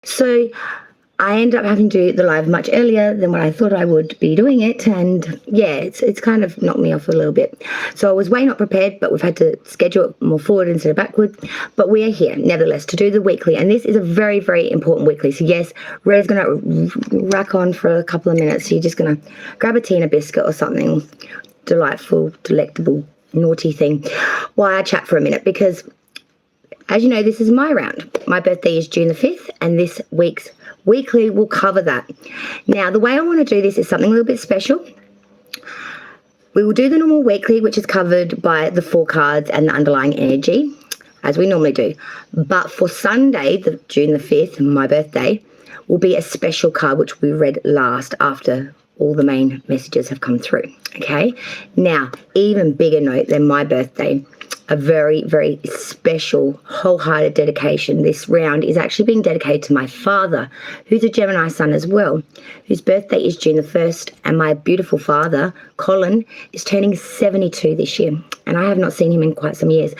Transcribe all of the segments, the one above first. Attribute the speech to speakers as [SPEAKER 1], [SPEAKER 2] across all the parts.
[SPEAKER 1] So I ended up having to do the live much earlier than what I thought I would be doing it. And yeah, it's kind of knocked me off a little bit. So I was way not prepared, but we've had to schedule it more forward instead of backward. But we are here, nevertheless, to do the weekly. And this is a very, very important weekly. So yes, Red's going to rack on for a couple of minutes. So you're just going to grab a tea and a biscuit or something delightful, delectable, naughty thing while I chat for a minute. Because as you know, this is my round. My birthday is June the 5th, and this week's weekly will cover that. Now, the way I want to do this is something a little bit special. We will do the normal weekly, which is covered by the 4 cards and the underlying energy, as we normally do. But for Sunday, June the 5th, my birthday, will be a special card, which we read last after all the main messages have come through. Okay? Now, even bigger note than my birthday, a very, very special, wholehearted dedication. This round is actually being dedicated to my father, who's a Gemini sun as well, whose birthday is June the 1st. And my beautiful father, Colin, is turning 72 this year. And I have not seen him in quite some years.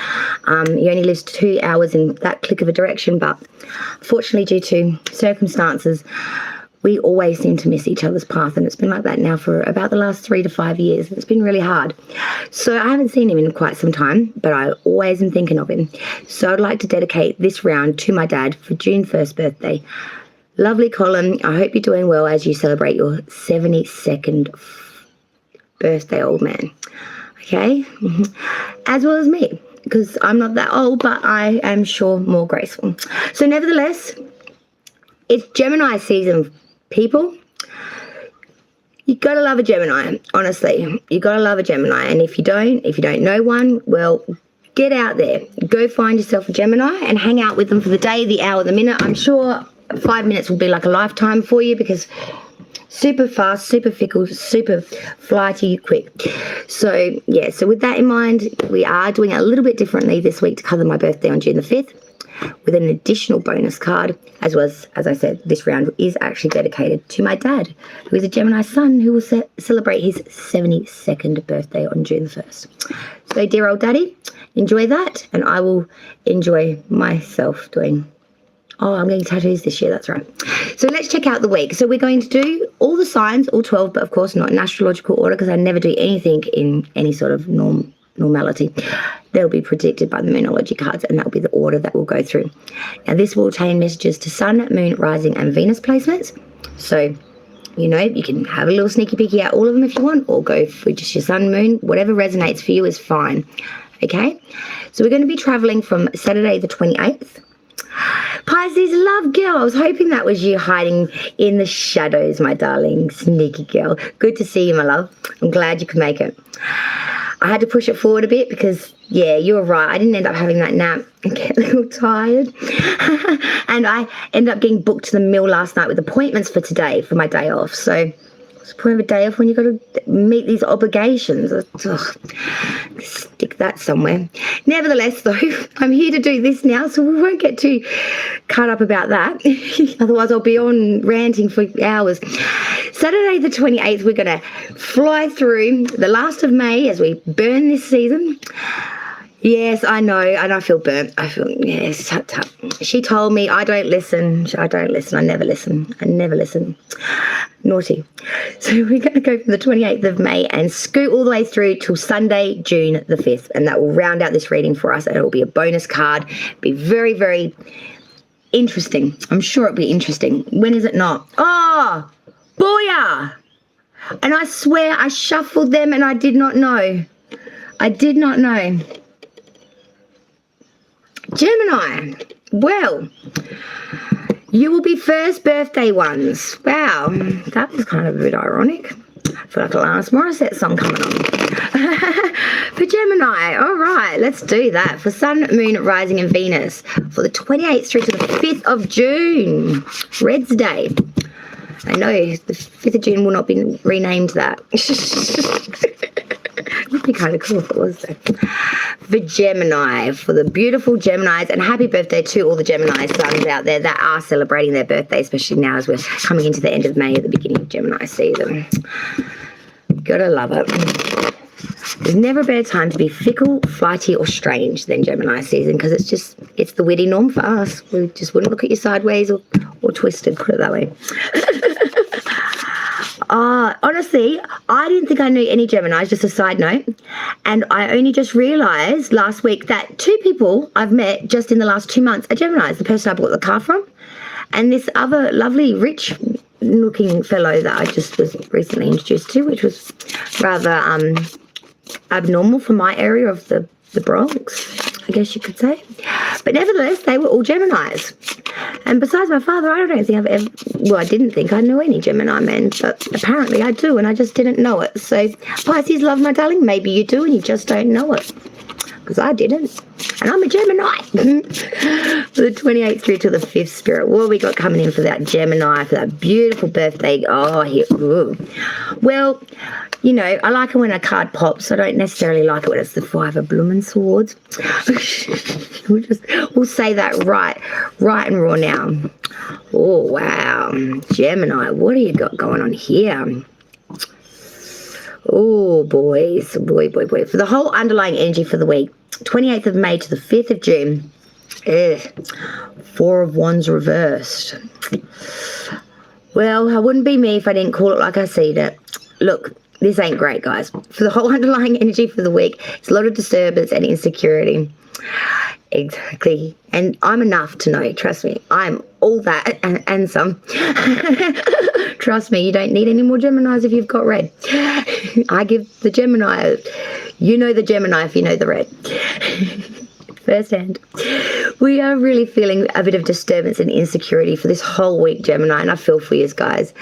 [SPEAKER 1] He only lives 2 hours in that click of a direction, but fortunately, due to circumstances, we always seem to miss each other's path, and it's been like that now for about the last 3 to 5 years. It's been really hard. So I haven't seen him in quite some time, but I always am thinking of him. So I'd like to dedicate this round to my dad for June 1st birthday. Lovely Colin, I hope you're doing well as you celebrate your 72nd birthday, old man. Okay? As well as me, because I'm not that old, but I am sure more graceful. So nevertheless, it's Gemini season, people. You gotta love a Gemini, honestly. You gotta love a Gemini. And if you don't know one, well, get out there. Go find yourself a Gemini and hang out with them for the day, the hour, the minute. I'm sure 5 minutes will be like a lifetime for you, because super fast, super fickle, super flighty, quick. So yeah, so with that in mind, we are doing it a little bit differently this week to cover my birthday on June the 5th. With an additional bonus card, as well as I said, this round is actually dedicated to my dad, who is a Gemini sun, who will celebrate his 72nd birthday on June the 1st. So dear old daddy, enjoy that, and I will enjoy myself doing, I'm getting tattoos this year, that's right. So let's check out the week. So we're going to do all the signs, all 12, but of course not in astrological order, because I never do anything in any sort of normality. They'll be predicted by the Moonology cards, and that will be the order that we'll go through. Now, this will contain messages to Sun, Moon, Rising, and Venus placements. So, you know, you can have a little sneaky peeky at all of them if you want, or go for just your Sun, Moon. Whatever resonates for you is fine. Okay? So we're going to be traveling from Saturday the 28th. Pisces, love girl. I was hoping that was you hiding in the shadows, my darling, sneaky girl. Good to see you, my love. I'm glad you could make it. I had to push it forward a bit because, yeah, you were right. I didn't end up having that nap and get a little tired. And I ended up getting booked to the mill last night with appointments for today, for my day off. So what's the point of a day off when you've got to meet these obligations? Ugh, stick that somewhere. Nevertheless, though, I'm here to do this now, so we won't get too cut up about that. Otherwise, I'll be on ranting for hours. Saturday the 28th, we're going to fly through the last of May as we burn this season. Yes, I know, and I feel burnt. I feel, yes, tut tut. She told me I don't listen. I never listen. Naughty. So we're going to go from the 28th of May and scoot all the way through till Sunday, June the 5th. And that will round out this reading for us, and it will be a bonus card. Be very, very interesting. I'm sure it'll be interesting. When is it not? Oh, booyah! And I swear I shuffled them and I did not know. Gemini, well, you will be first birthday ones. Wow, that was kind of a bit ironic. I feel like a Alanis Morissette song coming on. For Gemini, all right, let's do that. For Sun, Moon, Rising, and Venus, for the 28th through to the 5th of June, Red's Day. I know, the 5th of June will not be renamed that. It would be kind of cool if it was though. For Gemini, for the beautiful Geminis, and happy birthday to all the Gemini suns out there that are celebrating their birthday, especially now as we're coming into the end of May at the beginning of Gemini season. Gotta love it. There's never a better time to be fickle, flighty, or strange than Gemini season, because it's the witty norm for us. We just wouldn't look at you sideways or or twisted, put it that way. Honestly, I didn't think I knew any Geminis, just a side note. And I only just realized last week that 2 people I've met just in the last 2 months are Geminis. The person I bought the car from and this other lovely, rich looking fellow that I just was recently introduced to, which was rather abnormal for my area of the Bronx, I guess you could say. But nevertheless, they were all Geminis. And besides my father, I don't think I've ever, well, I didn't think I knew any Gemini men, but apparently I do, and I just didn't know it. So, Pisces, love, my darling, maybe you do and you just don't know it. Because I didn't. And I'm a Gemini. The 28th through to the 5th spirit. What have we got coming in for that Gemini, for that beautiful birthday? Oh, here. Ooh. Well, you know, I like it when a card pops. I don't necessarily like it when it's the 5 of blooming swords. we'll say that right and raw now. Oh, wow. Gemini, what do you got going on here? Oh, boys. Boy. For the whole underlying energy for the week, 28th of May to the 5th of June. 4 of Wands reversed. Well, I wouldn't be me if I didn't call it like I see it. Look, this ain't great, guys. For the whole underlying energy for the week, it's a lot of disturbance and insecurity. Exactly. And I'm enough to know, trust me. I'm all that and some. Trust me, you don't need any more Geminis if you've got red. I give the Gemini, you know the Gemini if you know the red. Firsthand. We are really feeling a bit of disturbance and insecurity for this whole week, Gemini, and I feel for you guys.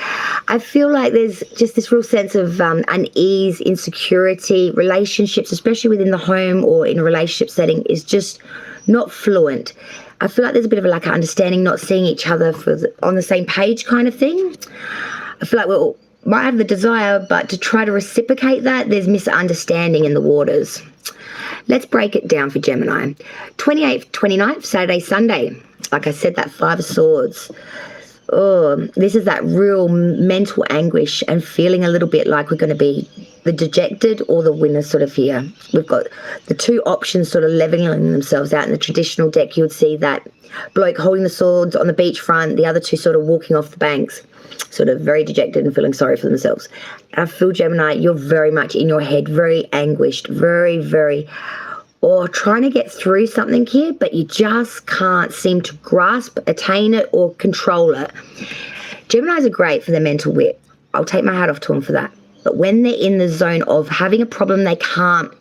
[SPEAKER 1] I feel like there's just this real sense of unease, insecurity, relationships, especially within the home or in a relationship setting, is just not fluent. I feel like there's a bit of a lack of understanding, not seeing each other on the same page kind of thing. I feel like we all might have the desire, but to try to reciprocate that, there's misunderstanding in the waters. Let's break it down for Gemini. 28th, 29th, Saturday, Sunday. Like I said, that 5 of Swords. Oh, this is that real mental anguish and feeling a little bit like we're going to be the dejected or the winner sort of here. We've got the 2 options sort of leveling themselves out. In the traditional deck, you would see that bloke holding the swords on the beachfront, the other 2 sort of walking off the banks, sort of very dejected and feeling sorry for themselves. I feel, Gemini, you're very much in your head, very anguished, very, or trying to get through something here, but you just can't seem to grasp, attain it, or control it. Geminis are great for their mental wit. I'll take my hat off to them for that. But when they're in the zone of having a problem they can't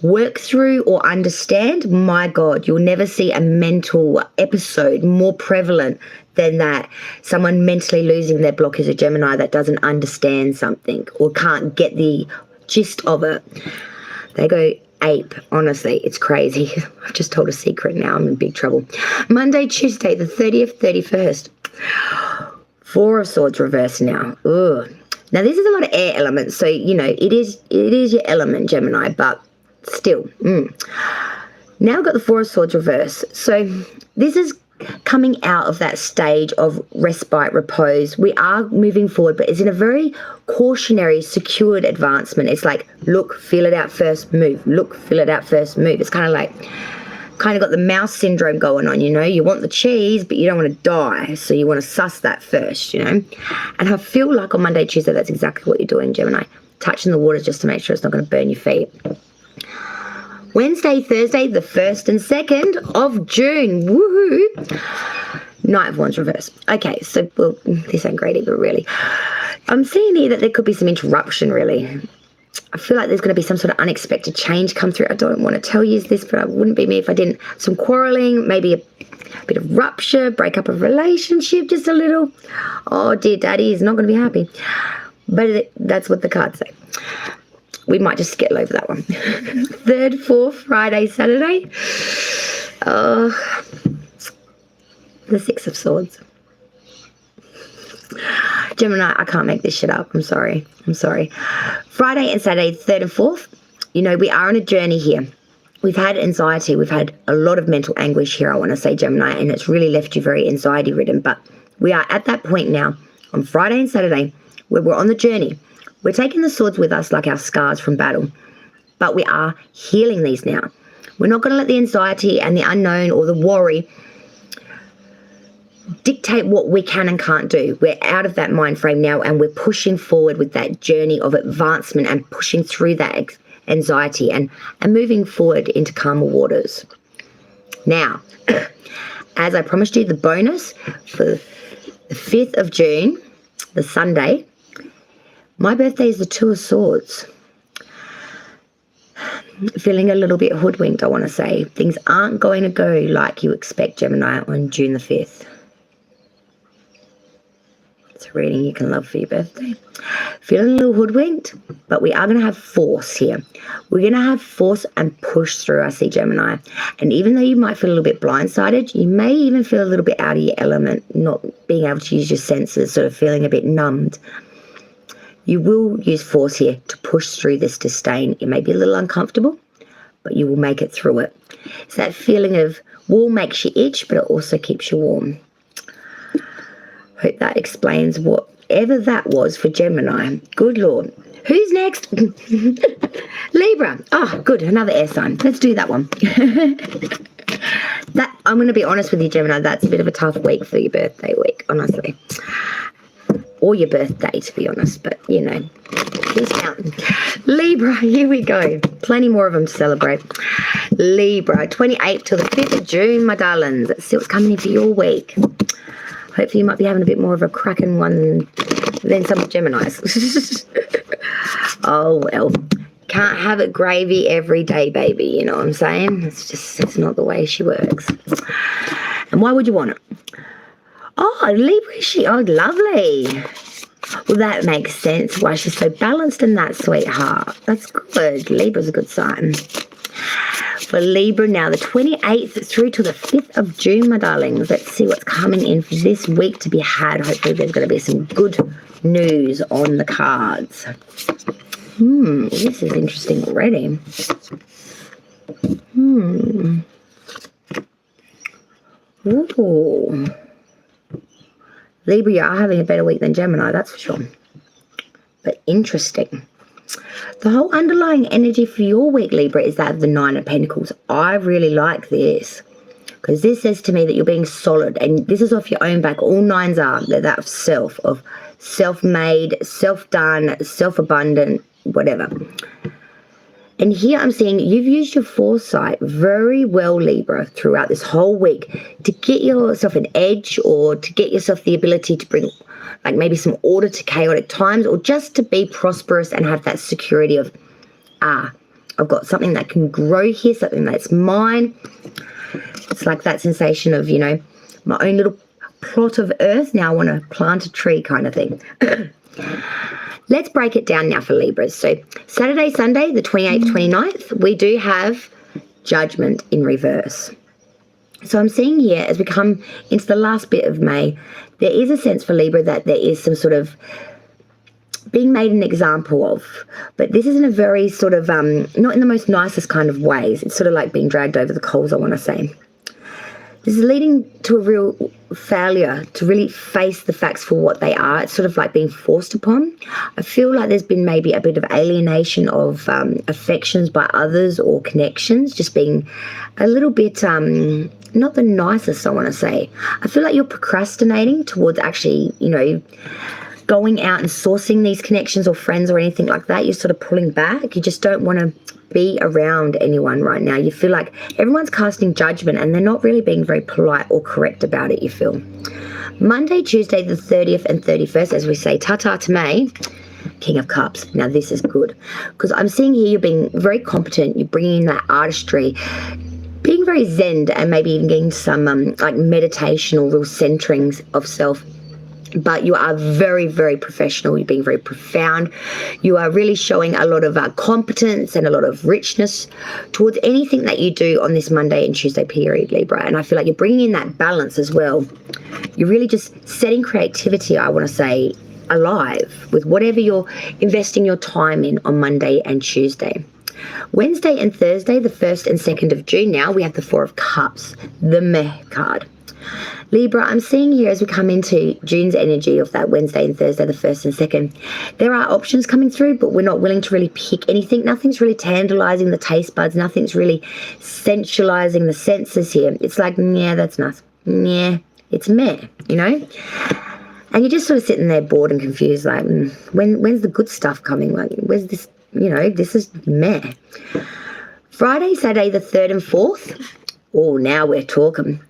[SPEAKER 1] work through or understand, my God, you'll never see a mental episode more prevalent than that. Someone mentally losing their block is a Gemini that doesn't understand something or can't get the gist of it. They go ape, honestly. It's crazy. I've just told a secret now. I'm in big trouble. Monday, Tuesday, the 30th, 31st. 4 of Swords reversed now. Ugh. Now, this is a lot of air elements, so, you know, it is your element, Gemini, but still. Now I've got the 4 of Swords reverse. So this is coming out of that stage of respite, repose. We are moving forward, but it's in a very cautionary, secured advancement. It's like, look, feel it out first, move. Look, feel it out first, move. It's kind of got the mouse syndrome going on, you know. You want the cheese, but you don't want to die, so you want to suss that first, you know. And I feel like on Monday, Tuesday, that's exactly what you're doing, Gemini. Touching the water just to make sure it's not going to burn your feet. Wednesday, Thursday, the 1st and 2nd of June. Woohoo! Knight of Wands reverse. Okay, so, well, this ain't great either, really. I'm seeing here that there could be some interruption, really. I feel like there's going to be some sort of unexpected change come through. I don't want to tell you this, but it wouldn't be me if I didn't. Some quarrelling, maybe a bit of rupture, break up of relationship, just a little. Oh, dear daddy is not going to be happy. But that's what the cards say. We might just skittle over that one. 3rd, 4th, Friday, Saturday. The 6 of Swords. Gemini, I can't make this shit up. I'm sorry. Friday and Saturday, 3rd and 4th. You know, we are on a journey here. We've had anxiety. We've had a lot of mental anguish here, I want to say, Gemini, and it's really left you very anxiety-ridden. But we are at that point now on Friday and Saturday where we're on the journey. We're taking the swords with us like our scars from battle, but we are healing these now. We're not going to let the anxiety and the unknown or the worry dictate what we can and can't do. We're out of that mind frame now, and we're pushing forward with that journey of advancement and pushing through that anxiety and moving forward into calmer waters. Now, as I promised you, the bonus for the 5th of June, the Sunday, my birthday is the Two of Swords. Feeling a little bit hoodwinked, I want to say. Things aren't going to go like you expect, Gemini, on June the 5th. It's a reading you can love for your birthday. Feeling a little hoodwinked, but we are going to have force here. We're going to have force and push through, I see, Gemini. And even though you might feel a little bit blindsided, you may even feel a little bit out of your element, not being able to use your senses, sort of feeling a bit numbed. You will use force here to push through this disdain. It may be a little uncomfortable, but you will make it through it. It's that feeling of wool makes you itch, but it also keeps you warm. Hope that explains whatever that was for Gemini. Good Lord. Who's next? Libra. Oh, good. Another air sign. Let's do that one. That I'm going to be honest with you, Gemini. That's a bit of a tough week for your birthday week, honestly. Or your birthday, to be honest, but you know, who's counting? Libra, here we go. Plenty more of them to celebrate. Libra, 28th till the 5th of June, my darlings. Let's see what's coming in for your week. Hopefully you might be having a bit more of a cracking one than some Geminis. Oh, well. Can't have it gravy every day, baby. You know what I'm saying? It's not the way she works. And why would you want it? Oh, Libra, is she? Oh, lovely. Well, that makes sense why she's so balanced in that, sweetheart. That's good. Libra's a good sign. For Libra now, the 28th through to the 5th of June, my darlings. Let's see what's coming in for this week to be had. Hopefully there's going to be some good news on the cards. This is interesting already. Ooh. Libra, you are having a better week than Gemini, that's for sure. But interesting. The whole underlying energy for your week, Libra, is that of the Nine of Pentacles. I really like this because this says to me that you're being solid, and this is off your own back. All nines are. They're that of self, of self-made, self-done, self-abundant, whatever. And here I'm seeing you've used your foresight very well, Libra, throughout this whole week to get yourself an edge, or to get yourself the ability to bring like maybe some order to chaotic times, or just to be prosperous and have that security of, I've got something that can grow here, something that's mine. It's like that sensation of, you know, my own little plot of earth. Now I want to plant a tree kind of thing. Let's break it down now for Libras. So Saturday, Sunday, the 28th, 29th, we do have Judgment in reverse. So I'm seeing here as we come into the last bit of May, there is a sense for Libra that there is some sort of being made an example of. But this is in a very sort of, not in the most nicest kind of ways. It's sort of like being dragged over the coals, I want to say. This is leading to a real failure to really face the facts for what they are. It's sort of like being forced upon. I feel like there's been maybe a bit of alienation of affections by others or connections, just being a little bit not the nicest, I want to say. I feel like you're procrastinating towards actually, you know, going out and sourcing these connections or friends or anything like that. You're sort of pulling back. You just don't want to be around anyone right now. You feel like everyone's casting judgment and they're not really being very polite or correct about it, you feel. Monday, Tuesday, the 30th and 31st, as we say, ta-ta to May, King of Cups. Now this is good because I'm seeing here you're being very competent. You're bringing in that artistry, being very zen, and maybe even getting some like meditation or real centering of self. But you are very, very professional. You're being very profound. You are really showing a lot of competence and a lot of richness towards anything that you do on this Monday and Tuesday period, Libra. And I feel like you're bringing in that balance as well. You're really just setting creativity, I want to say, alive with whatever you're investing your time in on Monday and Tuesday. Wednesday and Thursday, the 1st and 2nd of June now, we have the Four of Cups, the Meh card. Libra, I'm seeing here as we come into June's energy of that Wednesday and Thursday, the 1st and 2nd, there are options coming through, but we're not willing to really pick anything. Nothing's really tantalizing the taste buds. Nothing's really sensualizing the senses here. It's like, yeah, that's nice. Yeah, it's meh, you know? And you're just sort of sitting there bored and confused, like, when's the good stuff coming? Like, where's this, you know, this is meh. Friday, Saturday, the 3rd and 4th. Oh, now we're talking.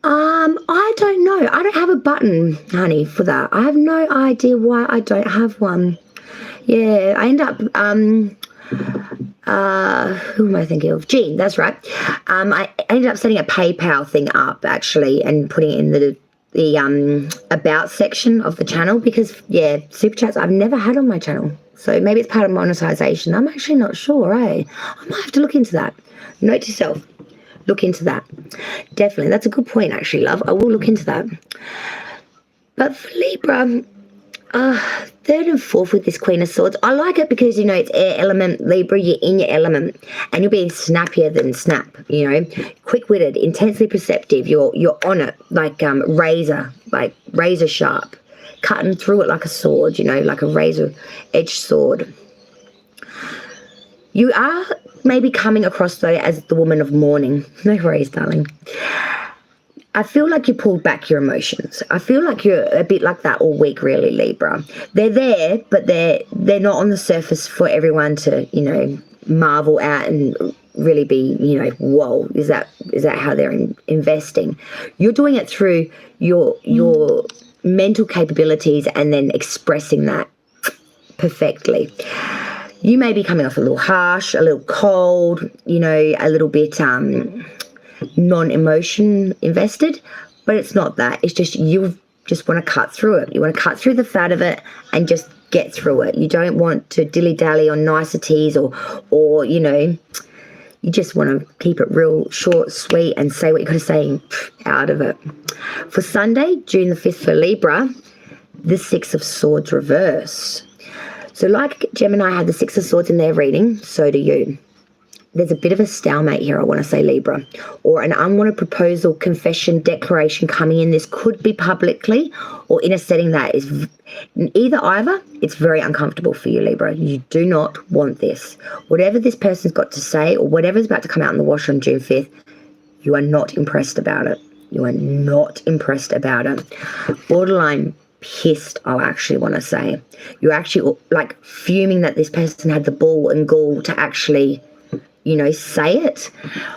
[SPEAKER 1] I don't know. I don't have a button, honey, for that. I have no idea why I don't have one. Yeah, I end up, who am I thinking of? Jean, that's right. I ended up setting a PayPal thing up, actually, and putting it in the about section of the channel because, yeah, super chats I've never had on my channel. So maybe it's part of monetization. I'm actually not sure, eh? I might have to look into that. Note to self. Look into that. Definitely. That's a good point, actually, love. I will look into that. But for Libra, 3rd and 4th with this Queen of Swords, I like it because, you know, it's air element. Libra, you're in your element. And you're being snappier than snap, you know. Quick-witted, intensely perceptive. You're on it like razor sharp. Cutting through it like a sword, you know, like a razor-edged sword. You are maybe coming across, though, as the woman of mourning. No worries, darling. I feel like you pulled back your emotions. I feel like you're a bit like that all week, really, Libra. They're there, but they're not on the surface for everyone to, you know, marvel at and really be, you know, whoa, is that how they're investing? You're doing it through your mental capabilities and then expressing that perfectly. You may be coming off a little harsh, a little cold, you know, a little bit non-emotion invested, but it's not that. It's just you just want to cut through it. You want to cut through the fat of it and just get through it. You don't want to dilly-dally on niceties or you know, you just want to keep it real short, sweet, and say what you got to say out of it. For Sunday, June the 5th for Libra, the 6 of Swords reverse. So like Gemini had the 6 of Swords in their reading, so do you. There's a bit of a stalemate here, I want to say, Libra, or an unwanted proposal, confession, declaration coming in. This could be publicly or in a setting that is either, it's very uncomfortable for you, Libra. You do not want this. Whatever this person's got to say or whatever's about to come out in the wash on June 5th, you are not impressed about it. You are not impressed about it. Borderline pissed, I actually want to say. You're actually like fuming that this person had the ball and gall to actually, you know, say it,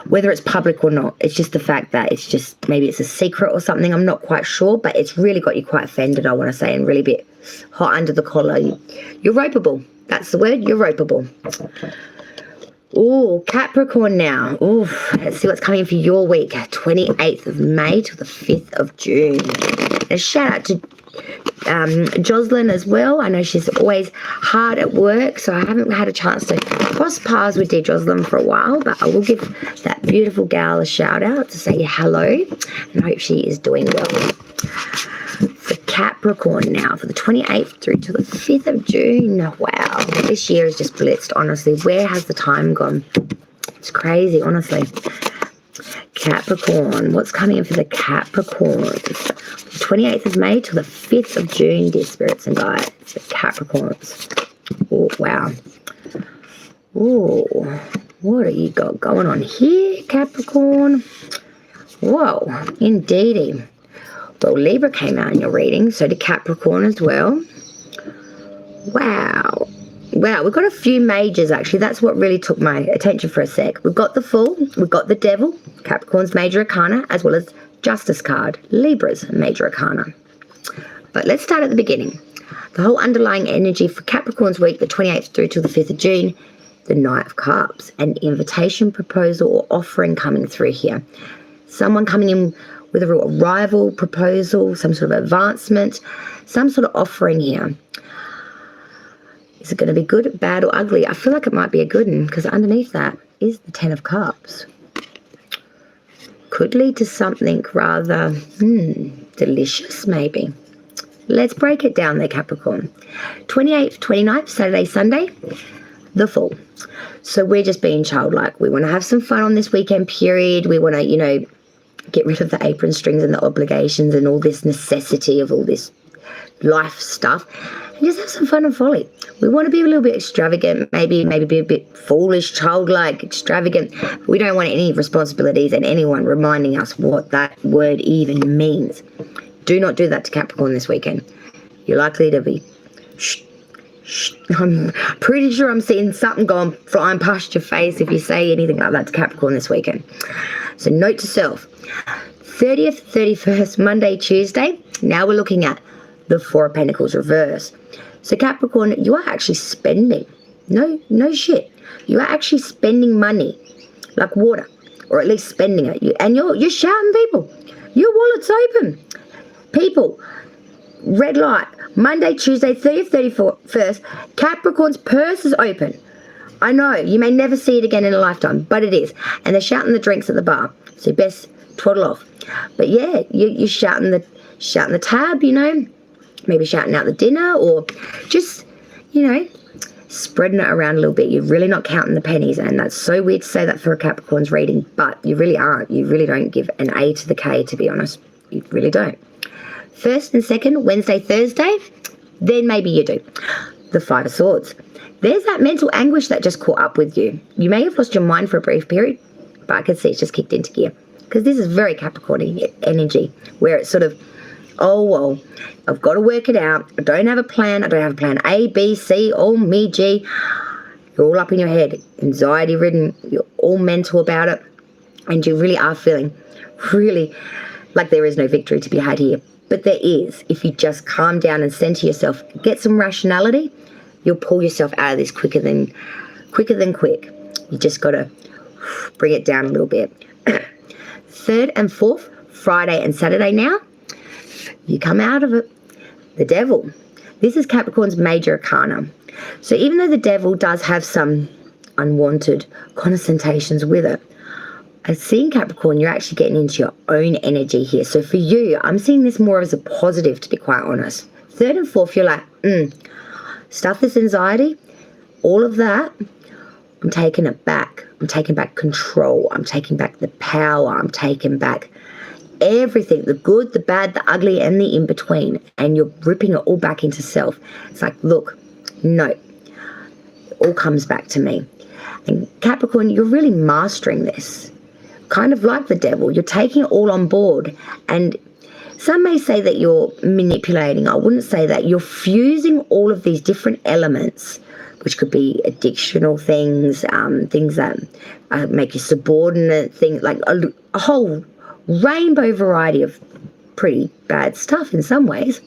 [SPEAKER 1] whether it's public or not. It's just the fact that it's just, maybe it's a secret or something. I'm not quite sure, but it's really got you quite offended, I want to say, and really a bit hot under the collar. You're ropeable. That's the word. You're ropeable. Oh, Capricorn now. Oh, let's see what's coming for your week. 28th of May to the 5th of June. A shout out to Jocelyn as well. I know she's always hard at work, so I haven't had a chance to cross paths with dear Jocelyn for a while, but I will give that beautiful gal a shout out to say hello and hope she is doing well. For Capricorn now, for the 28th through to the 5th of June. Wow, this year is just blitzed, honestly. Where has the time gone? It's crazy, honestly. Capricorn, what's coming in for the Capricorns? 28th of May to the 5th of June, dear spirits and guides. The Capricorns. Oh, wow. Oh, what have you got going on here, Capricorn? Whoa, indeedy. Well, Libra came out in your reading, so did Capricorn as well. Wow. Wow, we've got a few majors, actually. That's what really took my attention for a sec. We've got the Fool, we've got the Devil, Capricorn's major arcana, as well as Justice card, Libra's major arcana. But let's start at the beginning. The whole underlying energy for Capricorn's week, the 28th through to the 5th of June, the Knight of Cups, an invitation, proposal, or offering coming through here. Someone coming in with a real arrival, proposal, some sort of advancement, some sort of offering here. Is it going to be good, bad, or ugly? I feel like it might be a good one because underneath that is the 10 of Cups. Could lead to something rather delicious, maybe. Let's break it down there, Capricorn. 28th, 29th, Saturday, Sunday, the Fool. So we're just being childlike. We want to have some fun on this weekend period. We want to, get rid of the apron strings and the obligations and all this necessity of all this life stuff, and just have some fun and folly. We want to be a little bit extravagant, maybe be a bit foolish, childlike, extravagant. We don't want any responsibilities and anyone reminding us what that word even means. Do not do that to Capricorn this weekend. You're likely to be I'm pretty sure I'm seeing something going flying past your face if you say anything like that to Capricorn this weekend. So note to self, 30th, 31st, Monday, Tuesday. Now we're looking at the Four of Pentacles reverse. So Capricorn, you are actually spending. No shit. You are actually spending money like water, or at least spending it. And you're shouting people. Your wallet's open. People, red light. Monday, Tuesday, 30th, 31st, Capricorn's purse is open. I know, you may never see it again in a lifetime, but it is. And they're shouting the drinks at the bar, so best twaddle off. But yeah, you're shouting the tab, you know, maybe shouting out the dinner, or just, you know, spreading it around a little bit. You're really not counting the pennies, and that's so weird to say that for a Capricorn's reading, but you really aren't. You really don't give an A to the K, to be honest. You really don't. First and second, Wednesday, Thursday, then maybe you do. The Five of Swords. There's that mental anguish that just caught up with you. You may have lost your mind for a brief period, but I can see it's just kicked into gear. Because this is very Capricorn energy, where it's sort of, oh, well, I've got to work it out. I don't have a plan. I don't have a plan A, B, C, or me, G. You're all up in your head, anxiety-ridden. You're all mental about it. And you really are feeling really like there is no victory to be had here. But there is. If you just calm down and center yourself, get some rationality, you'll pull yourself out of this quicker than quick. You just got to bring it down a little bit. Third and fourth, Friday and Saturday now, you come out of it. The Devil. This is Capricorn's major arcana. So even though the Devil does have some unwanted connotations with it, I see in Capricorn, you're actually getting into your own energy here. So for you, I'm seeing this more as a positive, to be quite honest. Third and fourth, you're like, stuff this anxiety, all of that, I'm taking it back. I'm taking back control. I'm taking back the power. I'm taking back everything, the good, the bad, the ugly, and the in-between. And you're ripping it all back into self. It's like, look, no, it all comes back to me. And Capricorn, you're really mastering this. Kind of like the Devil, you're taking it all on board. And some may say that you're manipulating. I wouldn't say that. You're fusing all of these different elements, which could be addictional things, things that make you subordinate, things like a whole rainbow variety of pretty bad stuff in some ways.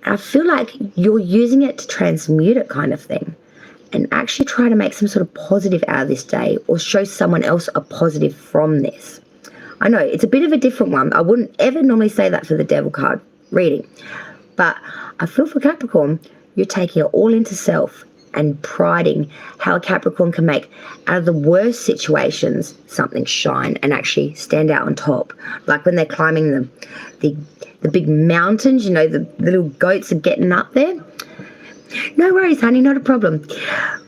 [SPEAKER 1] And I feel like you're using it to transmute it, kind of thing, and actually try to make some sort of positive out of this day, or show someone else a positive from this. I know it's a bit of a different one. I wouldn't ever normally say that for the Devil card reading, but I feel for Capricorn, you're taking it all into self and priding how a Capricorn can make out of the worst situations something shine and actually stand out on top. Like when they're climbing the big mountains, you know, the little goats are getting up there. No worries, honey, not a problem.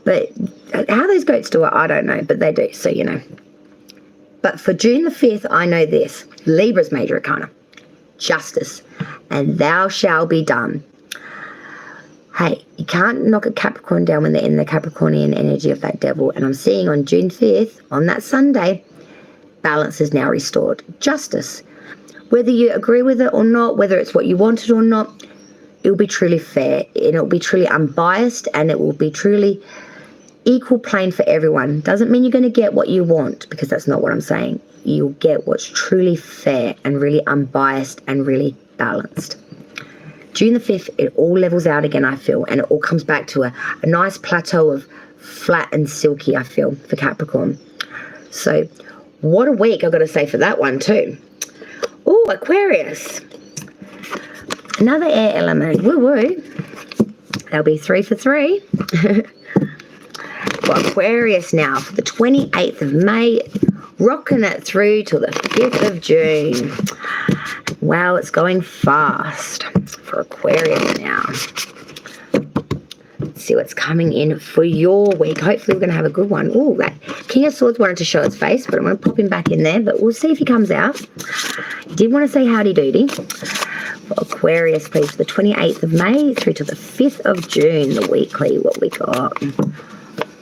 [SPEAKER 1] But how those goats do it, I don't know, but they do, so you know. But for June the 5th, I know this. Libra's major arcana. Justice. And thou shall be done. Hey, you can't knock a Capricorn down when they're in the Capricornian energy of that Devil. And I'm seeing on June 5th, on that Sunday, balance is now restored. Justice. Whether you agree with it or not, whether it's what you wanted or not, it will be truly fair, and it will be truly unbiased, and it will be truly equal plane for everyone. Doesn't mean you're going to get what you want, because that's not what I'm saying. You'll get what's truly fair and really unbiased and really balanced. June the 5th, it all levels out again, I feel, and it all comes back to a nice plateau of flat and silky, I feel, for Capricorn. So what a week, I've got to say, for that one too. Oh, Aquarius. Another air element. Woo woo. That'll be 3 for 3. For Aquarius now, for the 28th of May, rocking it through till the 5th of June. Wow, it's going fast for Aquarius now. Let's see what's coming in for your week. Hopefully we're going to have a good one. Oh, that King of Swords wanted to show its face, but I'm going to pop him back in there. But we'll see if he comes out. He did want to say howdy doody. for Aquarius, please, for the 28th of May through to the 5th of June, the weekly, what we got.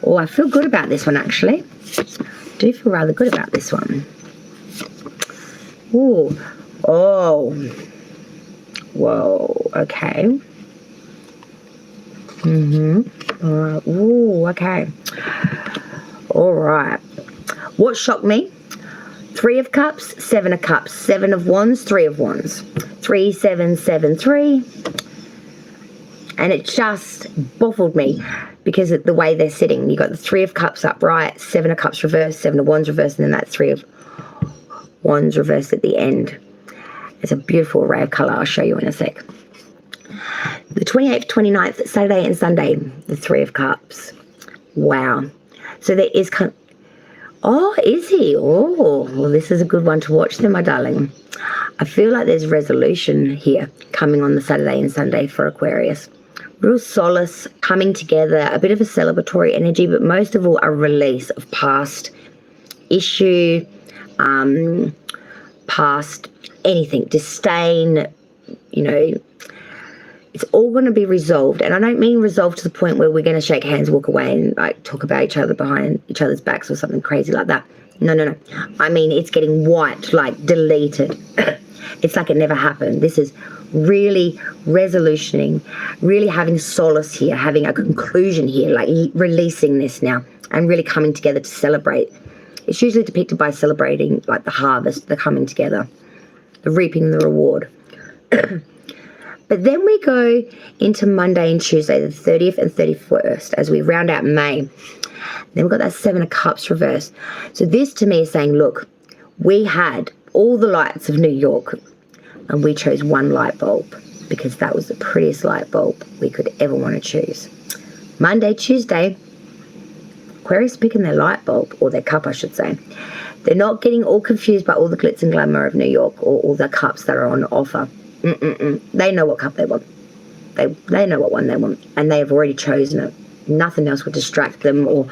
[SPEAKER 1] Oh, I feel good about this one, actually. I do feel rather good about this one. Ooh. Oh. Whoa. Okay. All right. Ooh, okay. All right. What shocked me? 3 of Cups, 7 of Cups, 7 of Wands, 3 of Wands. 3, 7, 7, 3. And it just baffled me because of the way they're sitting. You got the 3 of Cups upright, 7 of Cups reversed, 7 of Wands reversed, and then that 3 of Wands reversed at the end. It's a beautiful array of colour. I'll show you in a sec. The 28th, 29th, Saturday and Sunday, the 3 of Cups. Wow. So there is... Oh, is he? Oh, well, this is a good one to watch then, my darling. I feel like there's resolution here coming on the Saturday and Sunday for Aquarius. Real solace, coming together, a bit of a celebratory energy, but most of all, a release of past issue, past anything, disdain, you know. It's all going to be resolved. And I don't mean resolved to the point where we're going to shake hands, walk away and like talk about each other behind each other's backs or something crazy like that. No, no, no. I mean, it's getting wiped, like deleted. It's like it never happened. This is really resolutioning, really having solace here, having a conclusion here, like releasing this now and really coming together to celebrate. It's usually depicted by celebrating like the harvest, the coming together, the reaping the reward. But then we go into Monday and Tuesday, the 30th and 31st, as we round out May. Then we've got that 7 of Cups reversed. So this to me is saying, look, we had all the lights of New York and we chose one light bulb because that was the prettiest light bulb we could ever want to choose. Monday, Tuesday, Aquarius picking their light bulb, or their cup, I should say. They're not getting all confused by all the glitz and glamour of New York or all the cups that are on offer. They know what cup they want. They know what one they want, and they have already chosen it. Nothing else will distract them or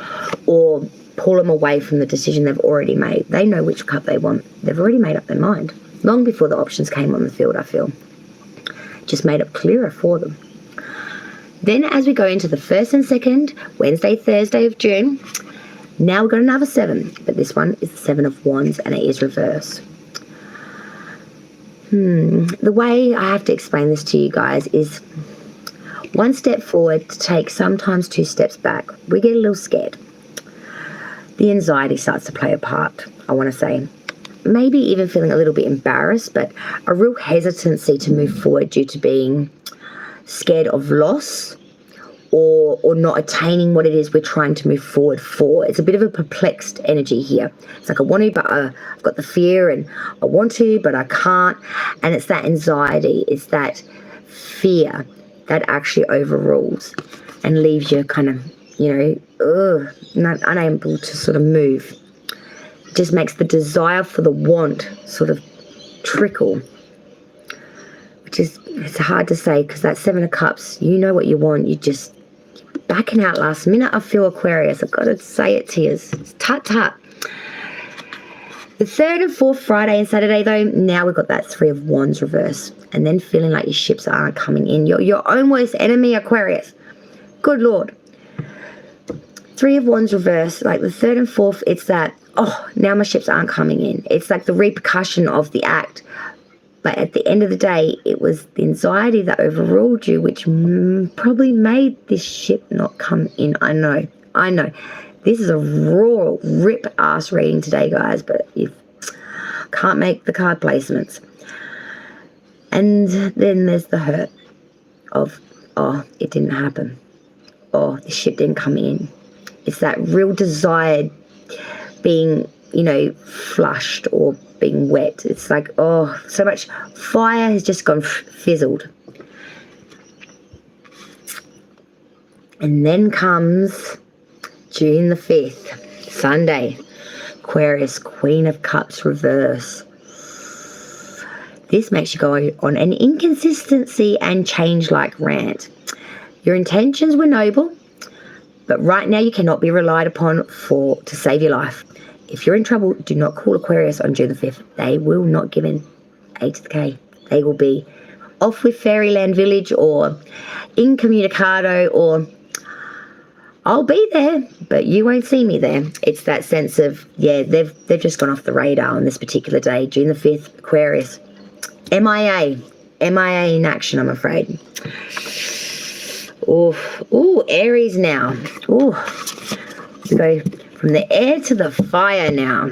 [SPEAKER 1] pull them away from the decision they've already made. They know which cup they want. They've already made up their mind long before the options came on the field, I feel. Just made it clearer for them. Then as we go into the 1st and 2nd, Wednesday, Thursday of June, now we've got another 7, but this one is the 7 of Wands and it is reverse. The way I have to explain this to you guys is one step forward to take sometimes 2 steps back. We get a little scared. The anxiety starts to play a part, I want to say. Maybe even feeling a little bit embarrassed, but a real hesitancy to move forward due to being scared of loss or not attaining what it is we're trying to move forward for. It's a bit of a perplexed energy here. It's like I want to, but I've got the fear, and I want to, but I can't. And it's that anxiety, it's that fear that actually overrules and leaves you kind of, you know, unable to sort of move. It just makes the desire for the want sort of trickle, which is, it's hard to say because that 7 of Cups, you know what you want, you just backing out last minute. I feel Aquarius, I've got to say it to you. It's tut. The 3rd and 4th, Friday and Saturday though, now we've got that 3 of Wands reverse, and then feeling like your ships aren't coming in. You're your own worst enemy, Aquarius. Good Lord. 3 of Wands reverse, like the 3rd and 4th, it's that, oh, now my ships aren't coming in. It's like the repercussion of the act. But at the end of the day, it was the anxiety that overruled you, which probably made this ship not come in. I know. This is a raw, rip-ass reading today, guys, but you can't make the card placements. And then there's the hurt of, oh, it didn't happen. Oh, the ship didn't come in. It's that real desire being, you know, flushed or being wet. It's like, oh, so much fire has just gone fizzled. And then comes June the 5th, Sunday, Aquarius, Queen of Cups reverse. This makes you go on an inconsistency and change like rant. Your intentions were noble, but right now you cannot be relied upon to save your life. If you're in trouble, do not call Aquarius on June the 5th. They will not give in A to the K. They will be off with Fairyland Village or incommunicado, or I'll be there, but you won't see me there. It's that sense of, yeah, they've just gone off the radar on this particular day, June the 5th, Aquarius. MIA in action, I'm afraid. Ooh, Aries now. Ooh, we go from the air to the fire now.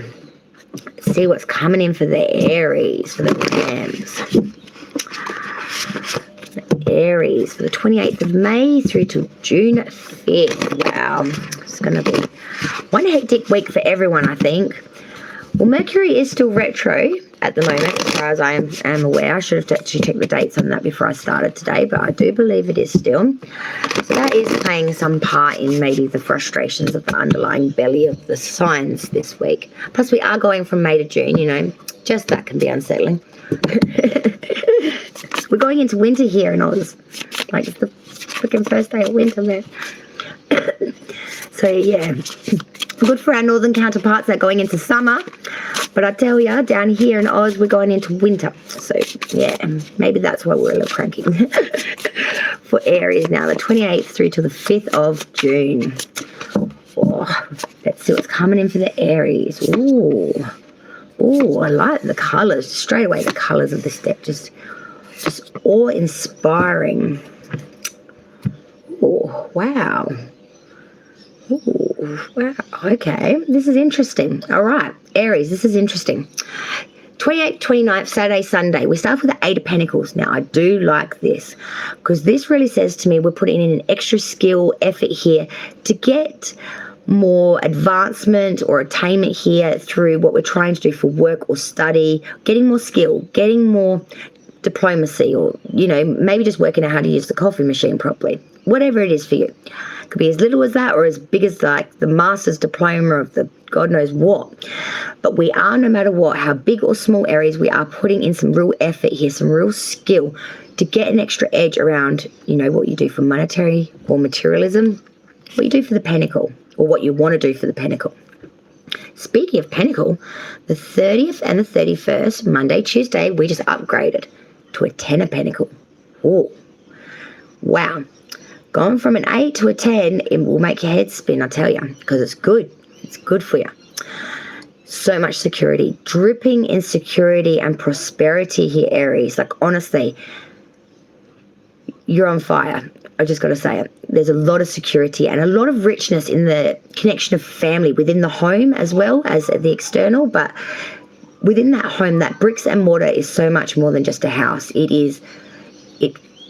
[SPEAKER 1] Let's see what's coming in for the Aries, for the Rams. Aries for the 28th of May through to June 5th. Wow, it's going to be one hectic week for everyone, I think. Well, Mercury is still retro at the moment, as far as I am aware. I should have actually checked the dates on that before I started today, but I do believe it is still. So that is playing some part in maybe the frustrations of the underlying belly of the signs this week. Plus, we are going from May to June, you know, just that can be unsettling. We're going into winter here in Oz. Like, it's the freaking first day of winter, man. So, yeah. Good for our northern counterparts that are going into summer. But I tell you, down here in Oz, we're going into winter. So, yeah, maybe that's why we're a little cranky. For Aries now, the 28th through to the 5th of June. Oh, let's see what's coming in for the Aries. Ooh, I like the colours. Straight away, the colours of this deck just awe-inspiring. Oh, wow. Ooh, wow. Okay, this is interesting. All right, Aries, this is interesting. 28th, 29th, Saturday, Sunday. We start with the Eight of Pentacles. Now, I do like this because this really says to me we're putting in an extra skill, effort here to get more advancement or attainment here through what we're trying to do for work or study, getting more skill, getting more diplomacy, or, you know, maybe just working out how to use the coffee machine properly. Whatever it is for you. Could be as little as that or as big as like the master's diploma of the God knows what. But we are, no matter what, how big or small areas, we are putting in some real effort here, some real skill to get an extra edge around, you know, what you do for monetary or materialism, what you do for the pentacle, or what you want to do for the pentacle. Speaking of pentacle, the 30th and the 31st, Monday, Tuesday, we just upgraded to a 10 of pentacle. Oh, wow. Going from an 8 to a 10, it will make your head spin, I tell you, because it's good. It's good for you. So much security, dripping in security and prosperity here, Aries. Like, honestly, you're on fire. I just got to say it. There's a lot of security and a lot of richness in the connection of family within the home as well as the external. But within that home, that bricks and mortar is so much more than just a house.